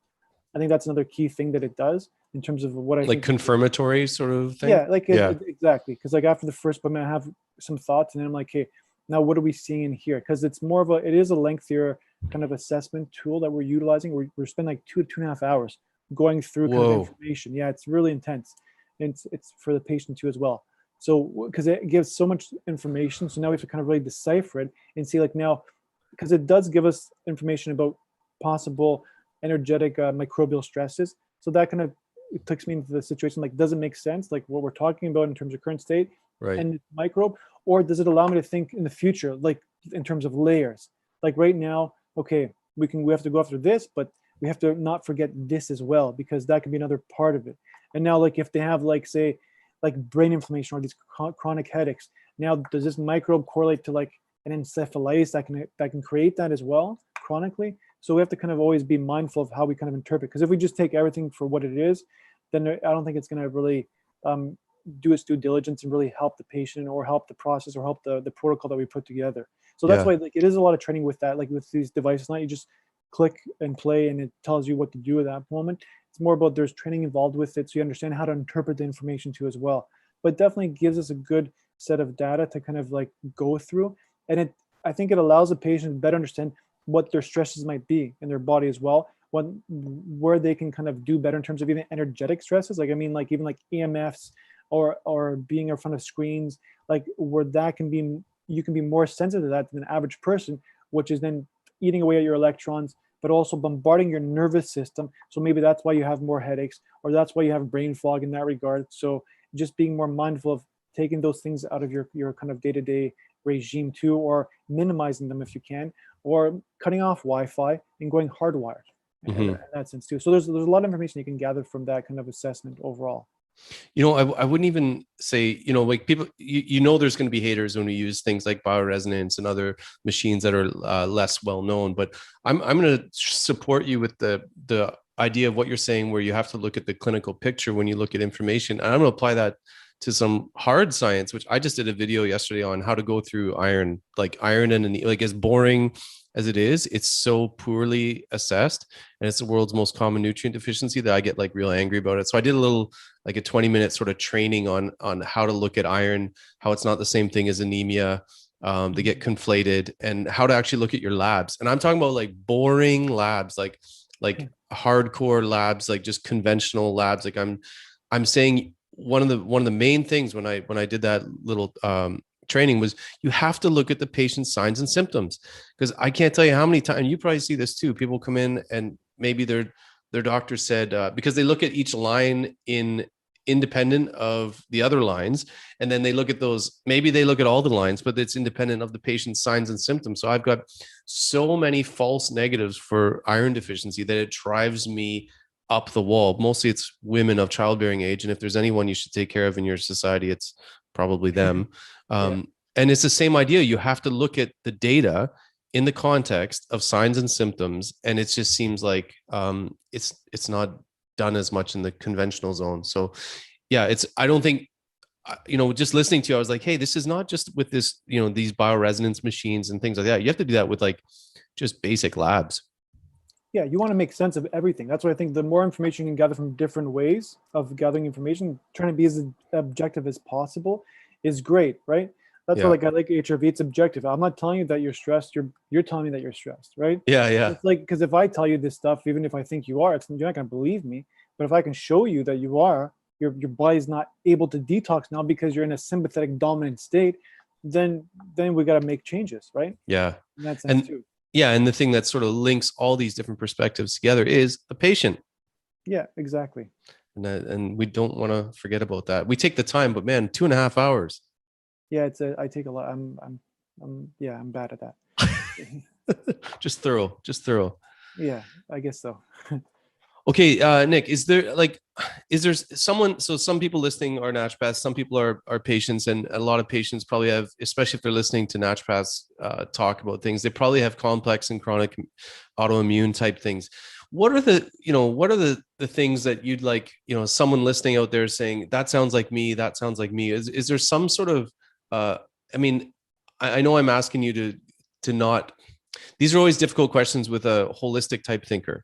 Speaker 2: I think that's another key thing that it does in terms of what I
Speaker 1: like
Speaker 2: think.
Speaker 1: Confirmatory sort of thing.
Speaker 2: Yeah, like exactly. Because like after the first appointment, I have some thoughts, and then I'm like, hey, now what are we seeing in here? Because it's more of it is a lengthier kind of assessment tool that we're utilizing. We're spending like 2.5 hours going through kind of information. Yeah, it's really intense. And it's for the patient too as well. So because it gives so much information, so now we have to kind of really decipher it and see, like, now, because it does give us information about possible energetic microbial stresses. So that kind of, it takes me into the situation, like, does it make sense, like what we're talking about in terms of current state
Speaker 1: Right.
Speaker 2: and microbe, or does it allow me to think in the future, like in terms of layers. Like right now, okay, we have to go after this, but we have to not forget this as well, because that can be another part of it. And now, like if they have like, say, like brain inflammation or these chronic headaches, now does this microbe correlate to like an encephalitis that can create that as well chronically? So we have to kind of always be mindful of how we kind of interpret, because if we just take everything for what it is, then I don't think it's going to really do its due diligence and really help the patient or help the process or help the protocol that we put together. So that's why like it is a lot of training with that, like with these devices. Not you just click and play and it tells you what to do at that moment. It's more about there's training involved with it, so you understand how to interpret the information too as well. But definitely gives us a good set of data to kind of like go through, and I think it allows the patient to better understand what their stresses might be in their body as well, where they can kind of do better in terms of even energetic stresses. Like I mean, like even like EMFs or being in front of screens, like where that can be, you can be more sensitive to that than an average person, which is then eating away at your electrons, but also bombarding your nervous system. So maybe that's why you have more headaches, or that's why you have brain fog in that regard. So just being more mindful of taking those things out of your kind of day-to-day regime too, or minimizing them if you can, or cutting off Wi-Fi and going hardwired in that sense too. So there's a lot of information you can gather from that kind of assessment overall.
Speaker 1: You know, I wouldn't even say, you know, like people, you know, there's going to be haters when we use things like bioresonance and other machines that are less well known. But I'm going to support you with the idea of what you're saying, where you have to look at the clinical picture when you look at information. And I'm going to apply that to some hard science, which I just did a video yesterday on how to go through iron, like iron and like as boring as it is, it's so poorly assessed, and it's the world's most common nutrient deficiency that I get like real angry about it. So I did a little like a 20-minute sort of training on how to look at iron, how it's not the same thing as anemia. They get conflated, and how to actually look at your labs. And I'm talking about like boring labs, like hardcore labs, like just conventional labs. Like I'm saying one of the main things when I did that little training was you have to look at the patient's signs and symptoms, because I can't tell you how many times, and you probably see this too, people come in and maybe their doctor said, because they look at each line in independent of the other lines, and then they look at those, maybe they look at all the lines, but it's independent of the patient's signs and symptoms. So I've got so many false negatives for iron deficiency that it drives me up the wall. Mostly it's women of childbearing age, and if there's anyone you should take care of in your society, it's probably them. And it's the same idea. You have to look at the data in the context of signs and symptoms, and it just seems like it's not done as much in the conventional zone. So yeah, I don't think, you know, just listening to you, I was like, hey, this is not just with this, you know, these bioresonance machines and things like that. You have to do that with like just basic labs.
Speaker 2: Yeah, you want to make sense of everything. That's what I think. The more information you can gather from different ways of gathering information, trying to be as objective as possible is great, right? That's what, like, I like HRV. It's objective. I'm not telling you that you're stressed. You're telling me that you're stressed, right?
Speaker 1: Yeah.
Speaker 2: It's like, because if I tell you this stuff, even if I think you are, you're not going to believe me. But if I can show you that you are, your body's not able to detox now because you're in a sympathetic dominant state, then we got to make changes, right?
Speaker 1: Yeah.
Speaker 2: In that sense too.
Speaker 1: Yeah, and the thing that sort of links all these different perspectives together is the patient.
Speaker 2: Yeah, exactly.
Speaker 1: And we don't want to forget about that. We take the time, but man, 2.5 hours.
Speaker 2: Yeah, I take a lot. I'm bad at that.
Speaker 1: Just thorough.
Speaker 2: Yeah, I guess so.
Speaker 1: Okay, Nick, is there someone, so some people listening are naturopaths, some people are patients, and a lot of patients probably have, especially if they're listening to naturopaths talk about things, they probably have complex and chronic autoimmune type things. What are the things that you'd like, you know, someone listening out there saying, that sounds like me, that sounds like me? Is there some sort of, I mean, I know I'm asking you to not, these are always difficult questions with a holistic type thinker,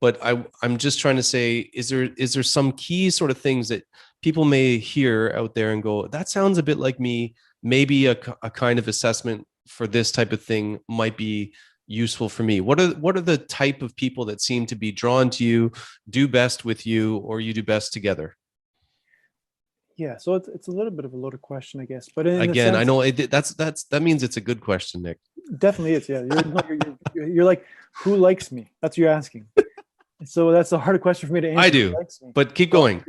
Speaker 1: but I'm just trying to say, is there some key sort of things that people may hear out there and go, that sounds a bit like me, maybe a kind of assessment for this type of thing might be useful for me? What are the type of people that seem to be drawn to you, do best with you, or you do best together?
Speaker 2: Yeah, so it's a little bit of a loaded question, I guess. But
Speaker 1: again, I know that means it's a good question, Nick.
Speaker 2: Definitely is. Yeah, you're like, who likes me? That's what you're asking. So that's a hard question for me to answer.
Speaker 1: I do, but keep going.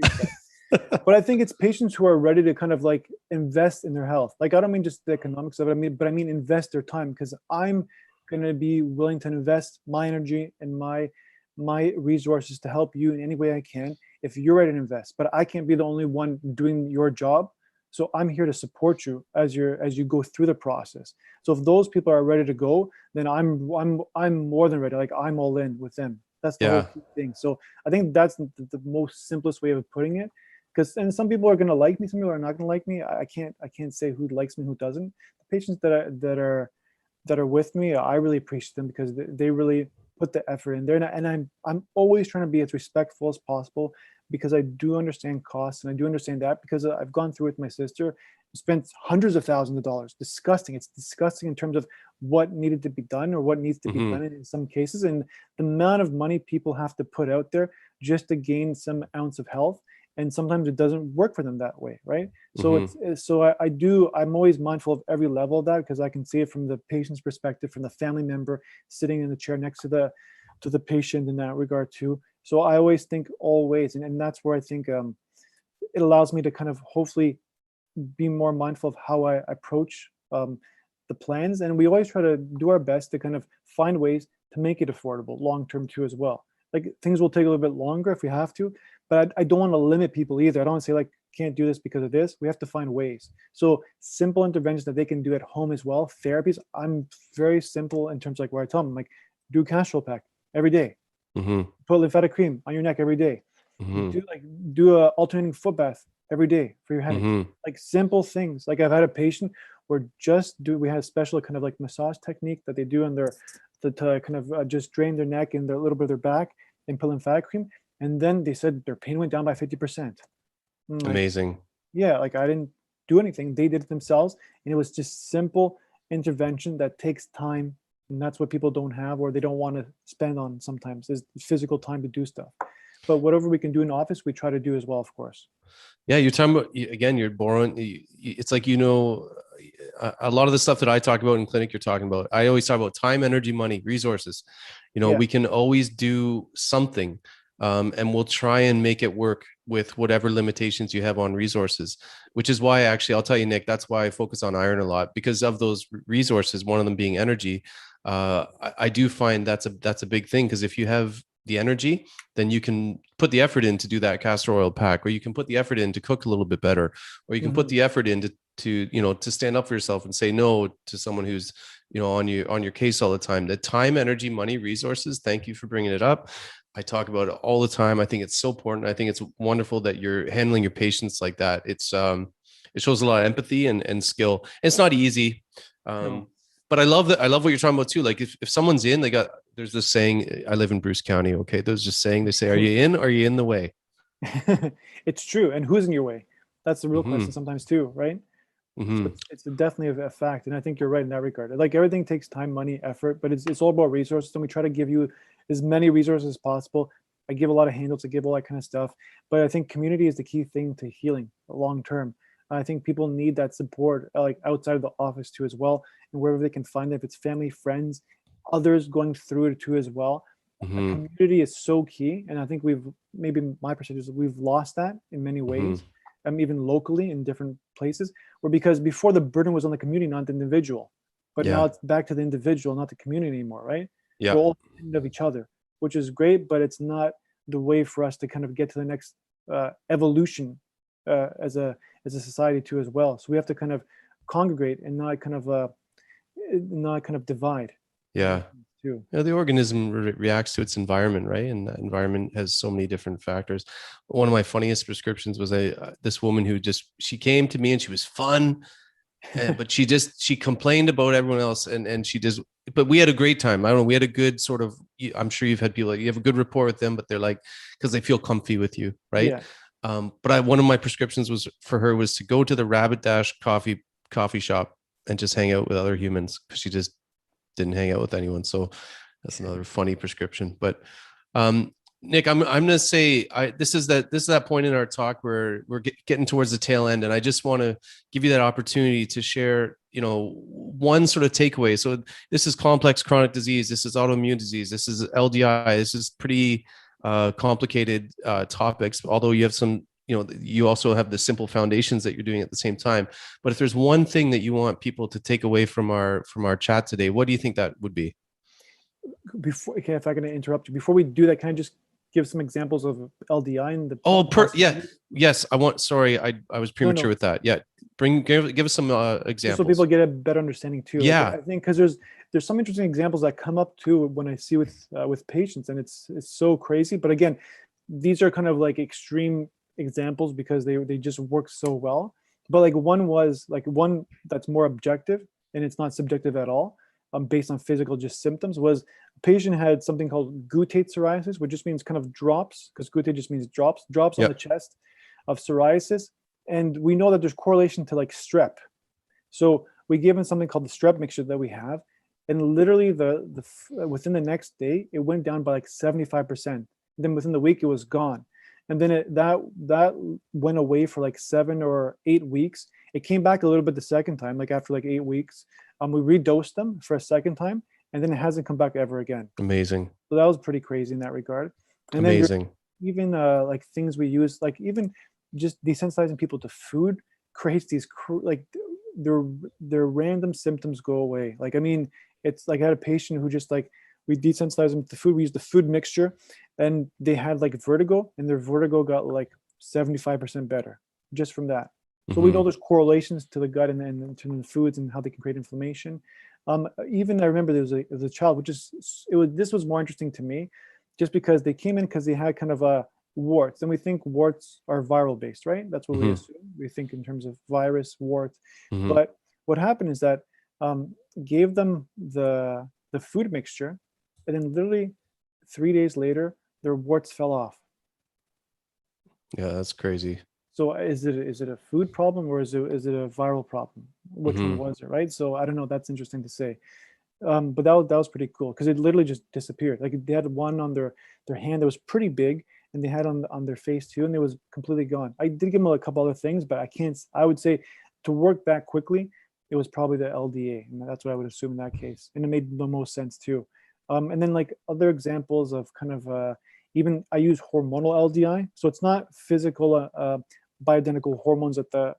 Speaker 2: But I think it's patients who are ready to kind of like invest in their health. Like, I don't mean just the economics of it, but I mean invest their time, because I'm going to be willing to invest my energy and my resources to help you in any way I can if you're ready to invest. But I can't be the only one doing your job. So I'm here to support you as you go through the process. So if those people are ready to go, then I'm more than ready. Like, I'm all in with them. That's the
Speaker 1: Yeah.
Speaker 2: whole thing. So I think that's the most simplest way of putting it. And some people are going to like me, some people are not going to like me. I can't say who likes me, who doesn't. The patients that are with me, I really appreciate them because they really put the effort in there. And I'm always trying to be as respectful as possible, because I do understand costs, and I do understand that because I've gone through with my sister, spent hundreds of thousands of dollars. Disgusting. It's disgusting in terms of what needed to be done or what needs to be done in some cases, and the amount of money people have to put out there just to gain some ounce of health. And sometimes it doesn't work for them that way, right? So I'm always mindful of every level of that, because I can see it from the patient's perspective, from the family member sitting in the chair next to the patient in that regard too. So I always think always, and that's where I think it allows me to kind of hopefully be more mindful of how I approach the plans. And we always try to do our best to kind of find ways to make it affordable long term too as well. Like, things will take a little bit longer if we have to, but I don't want to limit people either. I don't want to say like, can't do this because of this. We have to find ways. So simple interventions that they can do at home as well. Therapies, I'm very simple in terms of like where I tell them, like, do castor pack every day. Put lymphatic cream on your neck every day. Do a alternating foot bath every day for your headache. Like, simple things. Like, I've had a patient where we had a special kind of like massage technique that they do on their to kind of just drain their neck and a little bit of their back and put lymphatic cream. And then they said their pain went down by 50%. Like,
Speaker 1: Amazing.
Speaker 2: yeah, like, I didn't do anything. They did it themselves. And it was just simple intervention that takes time. And that's what people don't have, or they don't want to spend on sometimes, is physical time to do stuff. But whatever we can do in office, we try to do as well, of course.
Speaker 1: Yeah, you're talking about, again, you're born. It's like, a lot of the stuff that I talk about in clinic, you're talking about. I always talk about time, energy, money, resources. We can always do something, and we'll try and make it work with whatever limitations you have on resources, which is why actually, I'll tell you, Nick, that's why I focus on iron a lot, because of those resources, one of them being energy. I do find that's a big thing, because if you have the energy, then you can put the effort in to do that castor oil pack, or you can put the effort in to cook a little bit better, or you can put the effort in to stand up for yourself and say no to someone who's on your case all the time. The time, energy, money, resources, thank you for bringing it up. I talk about it all the time. I think it's so important. I think it's wonderful that you're handling your patients like that. It's it shows a lot of empathy and skill. And it's not easy.
Speaker 2: No.
Speaker 1: But I love that. I love what you're talking about too. Like, if someone's in, there's this saying, I live in Bruce County. Okay. There's just saying, they say, are you in? Or are you in the way?
Speaker 2: It's true. And who's in your way? That's the real question sometimes too, right? So it's definitely a fact. And I think you're right in that regard. Like, everything takes time, money, effort, but it's all about resources. And we try to give you as many resources as possible. I give a lot of handouts, I give all that kind of stuff. But I think community is the key thing to healing long term. I think people need that support, like outside of the office too as well, and wherever they can find it, if it's family, friends, others going through it too as well. Community is so key, and I think maybe my perception is we've lost that in many ways, even locally in different places, or because before the burden was on the community, not the individual, but now it's back to the individual, not the community anymore, right?
Speaker 1: Yeah.
Speaker 2: We're all independent of each other, which is great, but it's not the way for us to kind of get to the next evolution as a society too as well. So we have to kind of congregate and not kind of divide.
Speaker 1: Yeah.
Speaker 2: Too.
Speaker 1: The organism reacts to its environment, right? And that environment has so many different factors. One of my funniest prescriptions was this woman who she came to me and she was fun, but she complained about everyone else, but we had a great time. I don't know, we had a good sort of, I'm sure you've had people like, you have a good rapport with them, but they're like, because they feel comfy with you, right?
Speaker 2: Yeah.
Speaker 1: But one of my prescriptions was to go to the Rabbit Dash coffee shop and just hang out with other humans, because she just didn't hang out with anyone. So that's another funny prescription. But Nick, I'm going to say, this is that point in our talk where we're getting towards the tail end, and I just want to give you that opportunity to share, one sort of takeaway. So this is complex chronic disease. This is autoimmune disease. This is LDI. This is pretty complicated topics, although you have some you also have the simple foundations that you're doing at the same time. But if there's one thing that you want people to take away from our chat today, what do you think that would be?
Speaker 2: Before, okay, if I can interrupt you, before we do that, can I just give some examples of LDI and the
Speaker 1: Yeah, yes. Sorry, I was premature with that. Yeah, give us some examples,
Speaker 2: just so people get a better understanding too.
Speaker 1: Yeah,
Speaker 2: like, I think because there's some interesting examples that come up too when I see with patients, and it's so crazy. But again, these are kind of like extreme examples because they just work so well. But like one that's more objective and it's not subjective at all, based on physical just symptoms, was a patient had something called guttate psoriasis, which just means kind of drops, because guttate just means drops on the chest of psoriasis. And we know that there's correlation to like strep. So we gave him something called the strep mixture that we have, and literally within the next day it went down by like 75%. Then within the week it was gone, and then that went away for like 7 or 8 weeks. It came back a little bit the second time, like after like 8 weeks. We redosed them for a second time, and then it hasn't come back ever again.
Speaker 1: Amazing.
Speaker 2: So that was pretty crazy in that regard. And
Speaker 1: amazing.
Speaker 2: Then even like things we use, like even just desensitizing people to food, creates these like their random symptoms go away. Like, I mean, it's like I had a patient who just like, we desensitized them to food. We used the food mixture, and they had like vertigo, and their vertigo got like 75% better just from that. So we know there's correlations to the gut and to the foods and how they can create inflammation. Even I remember there was a child, this was more interesting to me, just because they came in because they had kind of a warts, and we think warts are viral based, right? That's what we assume. We think in terms of virus, warts. But what happened is that gave them the food mixture, and then literally 3 days later, their warts fell off.
Speaker 1: Yeah, that's crazy.
Speaker 2: So is it a food problem, or is it a viral problem? Which one was it, right? So I don't know. That's interesting to say. But that was pretty cool, because it literally just disappeared. Like they had one on their hand that was pretty big, and they had on their face too, and it was completely gone. I did give them a couple other things, but I would say to work that quickly, it was probably the LDA, and that's what I would assume in that case. And it made the most sense too. And then like other examples of kind of even I use hormonal LDI, so it's not physical bioidentical hormones at the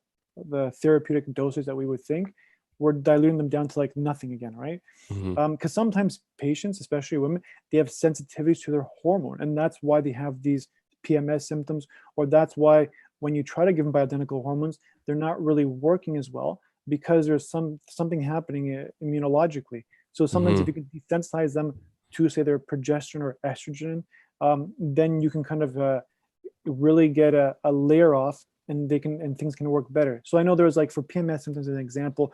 Speaker 2: therapeutic dosage that we would think. We're diluting them down to like nothing again, right? Because sometimes patients, especially women, they have sensitivities to their hormone, and that's why they have these PMS symptoms, or that's why when you try to give them bioidentical hormones, they're not really working as well, because there's something happening immunologically. So sometimes if you can desensitize them to, say, their progesterone or estrogen, then you can kind of really get a layer off, and things can work better. So I know there's like for PMS symptoms, as an example,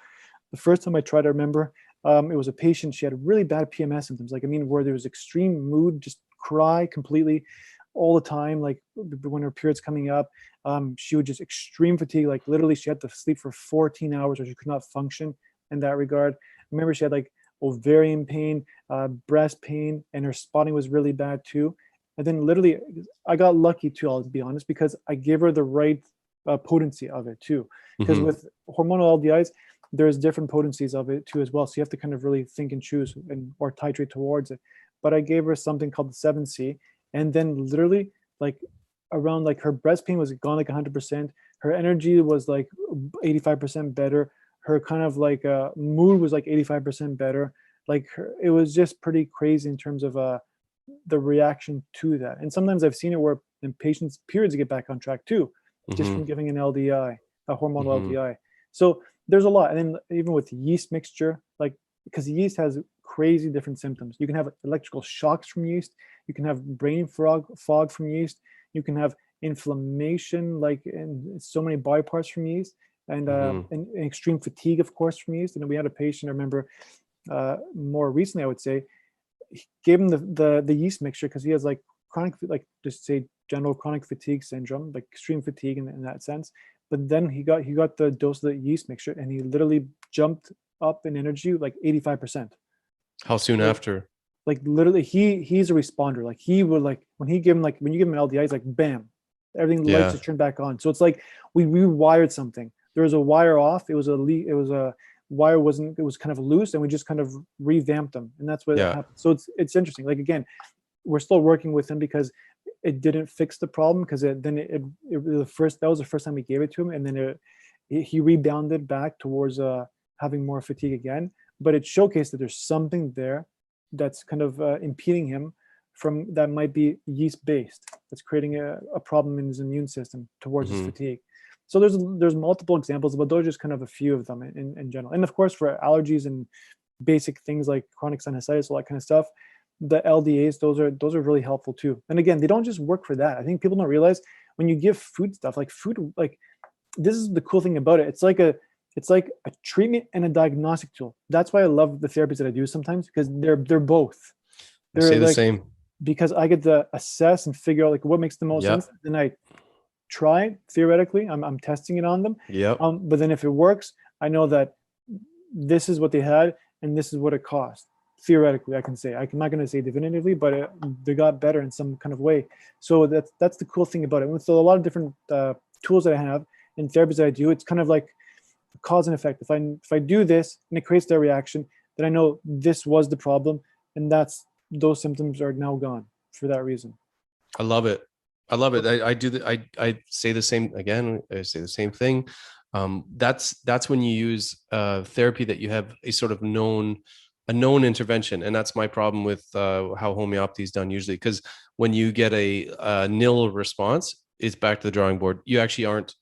Speaker 2: the first time I tried to remember, it was a patient. She had really bad PMS symptoms, like, I mean, where there was extreme mood, just cry completely all the time, like when her period's coming up. She would just extreme fatigue, like literally she had to sleep for 14 hours or she could not function in that regard. I remember she had like ovarian pain, breast pain, and her spotting was really bad too. And then literally I got lucky too, I'll be honest, because I gave her the right potency of it too. Because with hormonal LDIs, there's different potencies of it too as well. So you have to kind of really think and choose or titrate towards it. But I gave her something called the 7C, and then literally like around like her breast pain was gone like 100%. Her energy was like 85% better. Her kind of like mood was like 85% better. Like it was just pretty crazy in terms of the reaction to that. And sometimes I've seen it where in patients' periods get back on track too, just from giving an LDI, a hormonal LDI. So there's a lot. And then even with yeast mixture, like, because yeast has crazy different symptoms. You can have electrical shocks from yeast. You can have brain fog from yeast. You can have inflammation, like in so many body parts from yeast, and extreme fatigue, of course, from yeast. And we had a patient, I remember more recently, I would say, gave him the yeast mixture because he has like chronic, like just say general chronic fatigue syndrome, like extreme fatigue in that sense. But then he got the dose of the yeast mixture, and he literally jumped up in energy like 85%.
Speaker 1: How soon after?
Speaker 2: Like literally, he's a responder. Like he would, like when you give him an LDI, he's like bam, everything lights just turn back on. So it's like we rewired something. There was a wire off. It was a wire it was kind of loose, and we just kind of revamped them, and that's what happened. So it's interesting. Like again, we're still working with him because it didn't fix the problem, because that was the first time we gave it to him, and then he rebounded back towards having more fatigue again. But it showcased that there's something there that's kind of impeding him from, that might be yeast based, that's creating a problem in his immune system towards his fatigue. So there's multiple examples, but those are just kind of a few of them in general. And of course, for allergies and basic things like chronic sinusitis, all that kind of stuff, the LDAs, those are really helpful too. And again, they don't just work for that. I think people don't realize when you give food stuff, like this is the cool thing about it. It's like a treatment and a diagnostic tool. That's why I love the therapies that I do sometimes, because they're both.
Speaker 1: I say the same.
Speaker 2: Because I get to assess and figure out like what makes the most sense. Then I try it theoretically. I'm testing it on them. But then if it works, I know that this is what they had and this is what it cost. Theoretically, I can say. I'm not going to say definitively, but they got better in some kind of way. So that's the cool thing about it. With a lot of different tools that I have and therapies that I do, it's kind of like cause and effect. If I do this and it creates that reaction, then I know this was the problem, and those symptoms are now gone for that reason.
Speaker 1: I love it. I say the same again. I say the same thing. That's when you use therapy that you have a sort of known intervention, and that's my problem with how homeopathy is done usually. Because when you get a nil response, it's back to the drawing board. You actually aren't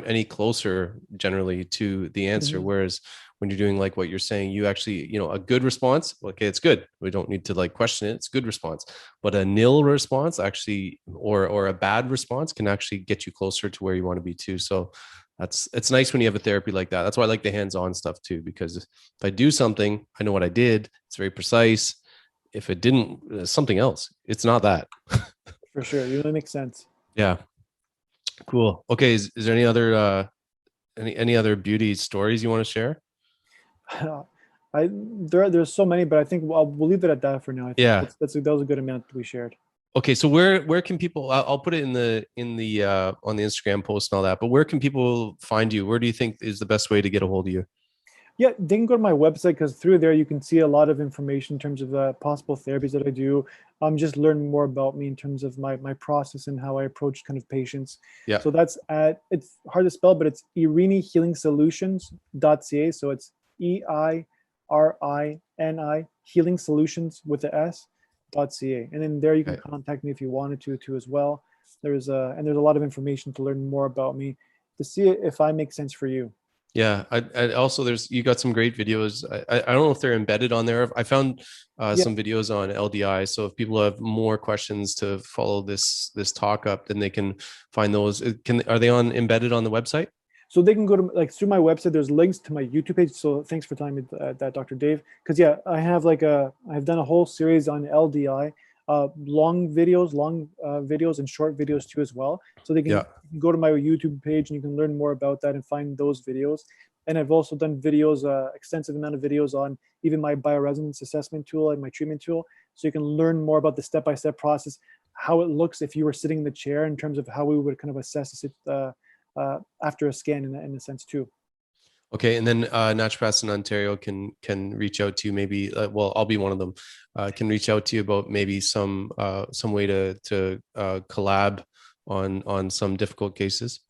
Speaker 1: any closer generally to the answer. Whereas when you're doing like what you're saying, you actually, a good response, okay, it's good. We don't need to like question it. It's a good response. But a nil response actually, or a bad response, can actually get you closer to where you want to be too. So it's nice when you have a therapy like that. That's why I like the hands-on stuff too, because if I do something, I know what I did. It's very precise. If it didn't, something else. It's not that.
Speaker 2: For sure. It really makes sense.
Speaker 1: Yeah. Cool. Okay. Is there any other any other beauty stories you want to share?
Speaker 2: There's so many, but I think we'll leave it at that for now. I think that was a good amount we shared.
Speaker 1: Okay, so where can people? I'll put it in the on the Instagram post and all that. But where can people find you? Where do you think is the best way to get a hold of you?
Speaker 2: Yeah, they can go to my website, because through there you can see a lot of information in terms of the possible therapies that I do. Just learn more about me in terms of my process and how I approach kind of patients. Yeah. So that's it's hard to spell, but it's irinihealingsolutions.ca. So it's EIRINI Healing Solutions with the S.ca. And then there you can contact me if you wanted to as well. There's a lot of information to learn more about me, to see if I make sense for you.
Speaker 1: Yeah, I also you got some great videos. I don't know if they're embedded on there. I found some videos on LDI. So if people have more questions to follow this talk up, then they can find those. Are they embedded on the website?
Speaker 2: So they can go to through my website. There's links to my YouTube page. So thanks for telling me that, Dr. Dave. Because I have I've done a whole series on LDI, long videos and short videos too as well. So they can, you can go to my YouTube page and you can learn more about that and find those videos. And I've also done videos, extensive amount of videos on even my bioresonance assessment tool and my treatment tool. So you can learn more about the step-by-step process, how it looks if you were sitting in the chair, in terms of how we would kind of assess it after a scan in a sense too.
Speaker 1: Okay, and then naturopaths in Ontario can reach out to you. Maybe well, I'll be one of them. Can reach out to you about maybe some way to collab on some difficult cases.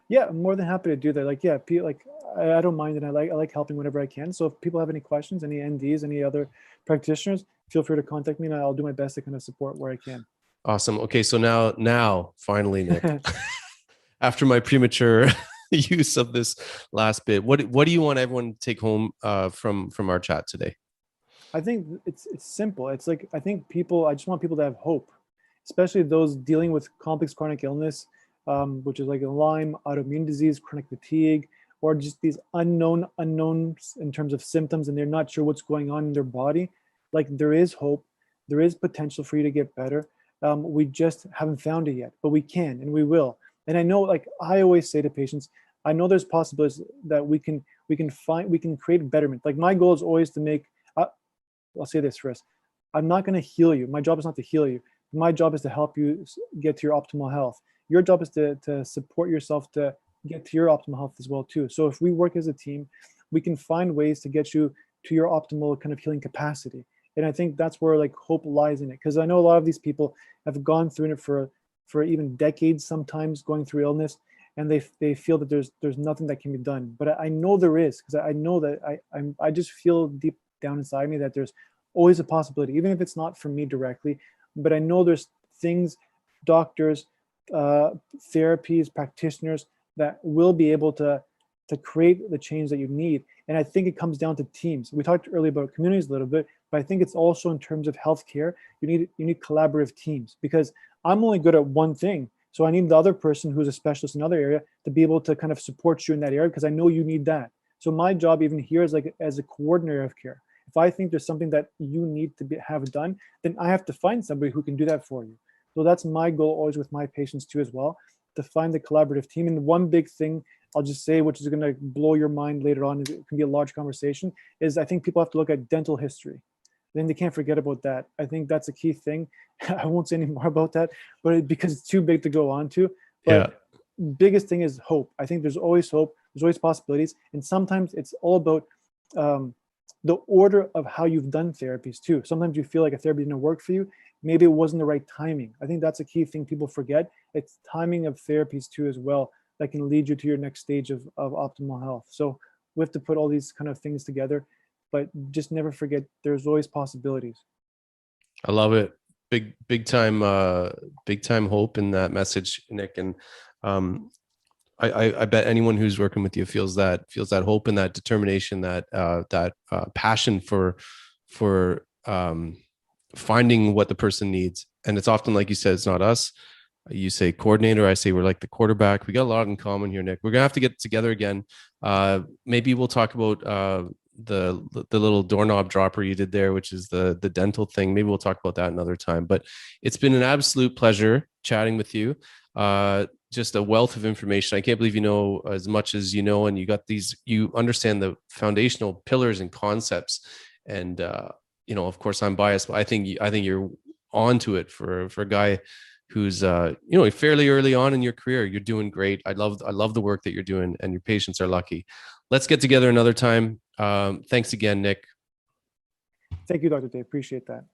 Speaker 2: Yeah, I'm more than happy to do that. I don't mind, and I like helping whenever I can. So if people have any questions, any NDs, any other practitioners, feel free to contact me, and I'll do my best to kind of support where I can.
Speaker 1: Awesome. Okay, so now finally, Nick, after my premature use of this last bit, what do you want everyone to take home from our chat today?
Speaker 2: I think it's simple. It's like, I just want people to have hope, especially those dealing with complex chronic illness, which is like a Lyme, autoimmune disease, chronic fatigue, or just these unknowns in terms of symptoms, and they're not sure what's going on in their body. Like, there is hope, there is potential for you to get better. We just haven't found it yet, but we can, and we will. And I know, like I always say to patients, I know there's possibilities that we can create betterment. Like, my goal is always to make, I'll say this first, I'm not going to heal you. My job is not to heal you. My job is to help you get to your optimal health. Your job is to support yourself to get to your optimal health as well too. So if we work as a team, we can find ways to get you to your optimal kind of healing capacity. And I think that's where like hope lies in it, because I know a lot of these people have gone through it for even decades, sometimes going through illness, and they feel that there's nothing that can be done. But I know there is, because I know that I just feel deep down inside me that there's always a possibility, even if it's not from me directly. But I know there's things, doctors, therapies, practitioners that will be able to create the change that you need. And I think it comes down to teams. We talked earlier about communities a little bit, but I think it's also in terms of healthcare, you need collaborative teams, because I'm only good at one thing. So I need the other person who's a specialist in another area to be able to kind of support you in that area, because I know you need that. So my job even here is like as a coordinator of care. If I think there's something that you need to have done, then I have to find somebody who can do that for you. So that's my goal always with my patients too as well, to find the collaborative team. And one big thing I'll just say, which is going to blow your mind later on, it can be a large conversation, is I think people have to look at dental history. Then they can't forget about that. I think that's a key thing. I won't say any more about that, but because it's too big to go on to. But biggest thing is hope. I think there's always hope. There's always possibilities. And sometimes it's all about the order of how you've done therapies too. Sometimes you feel like a therapy didn't work for you. Maybe it wasn't the right timing. I think that's a key thing people forget. It's timing of therapies too as well that can lead you to your next stage of optimal health. So we have to put all these kind of things together, but just never forget there's always possibilities.
Speaker 1: I love it. Big time hope in that message, Nick. And I bet anyone who's working with you feels that hope and that determination, that passion for finding what the person needs. And it's often, like you said, it's not us. You say coordinator, I say we're like the quarterback. We got a lot in common here, Nick. We're gonna have to get together again. Maybe we'll talk about the little doorknob dropper you did there, which is the dental thing. Maybe we'll talk about that another time. But it's been an absolute pleasure chatting with you. Just a wealth of information. I can't believe you know as much as you know, and you understand the foundational pillars and concepts. And of course I'm biased, but I think you're onto it for a guy who's fairly early on in your career. You're doing great. I love the work that you're doing, and your patients are lucky. Let's get together another time. Thanks again, Nick.
Speaker 2: Thank you, Dr. Dave. Appreciate that.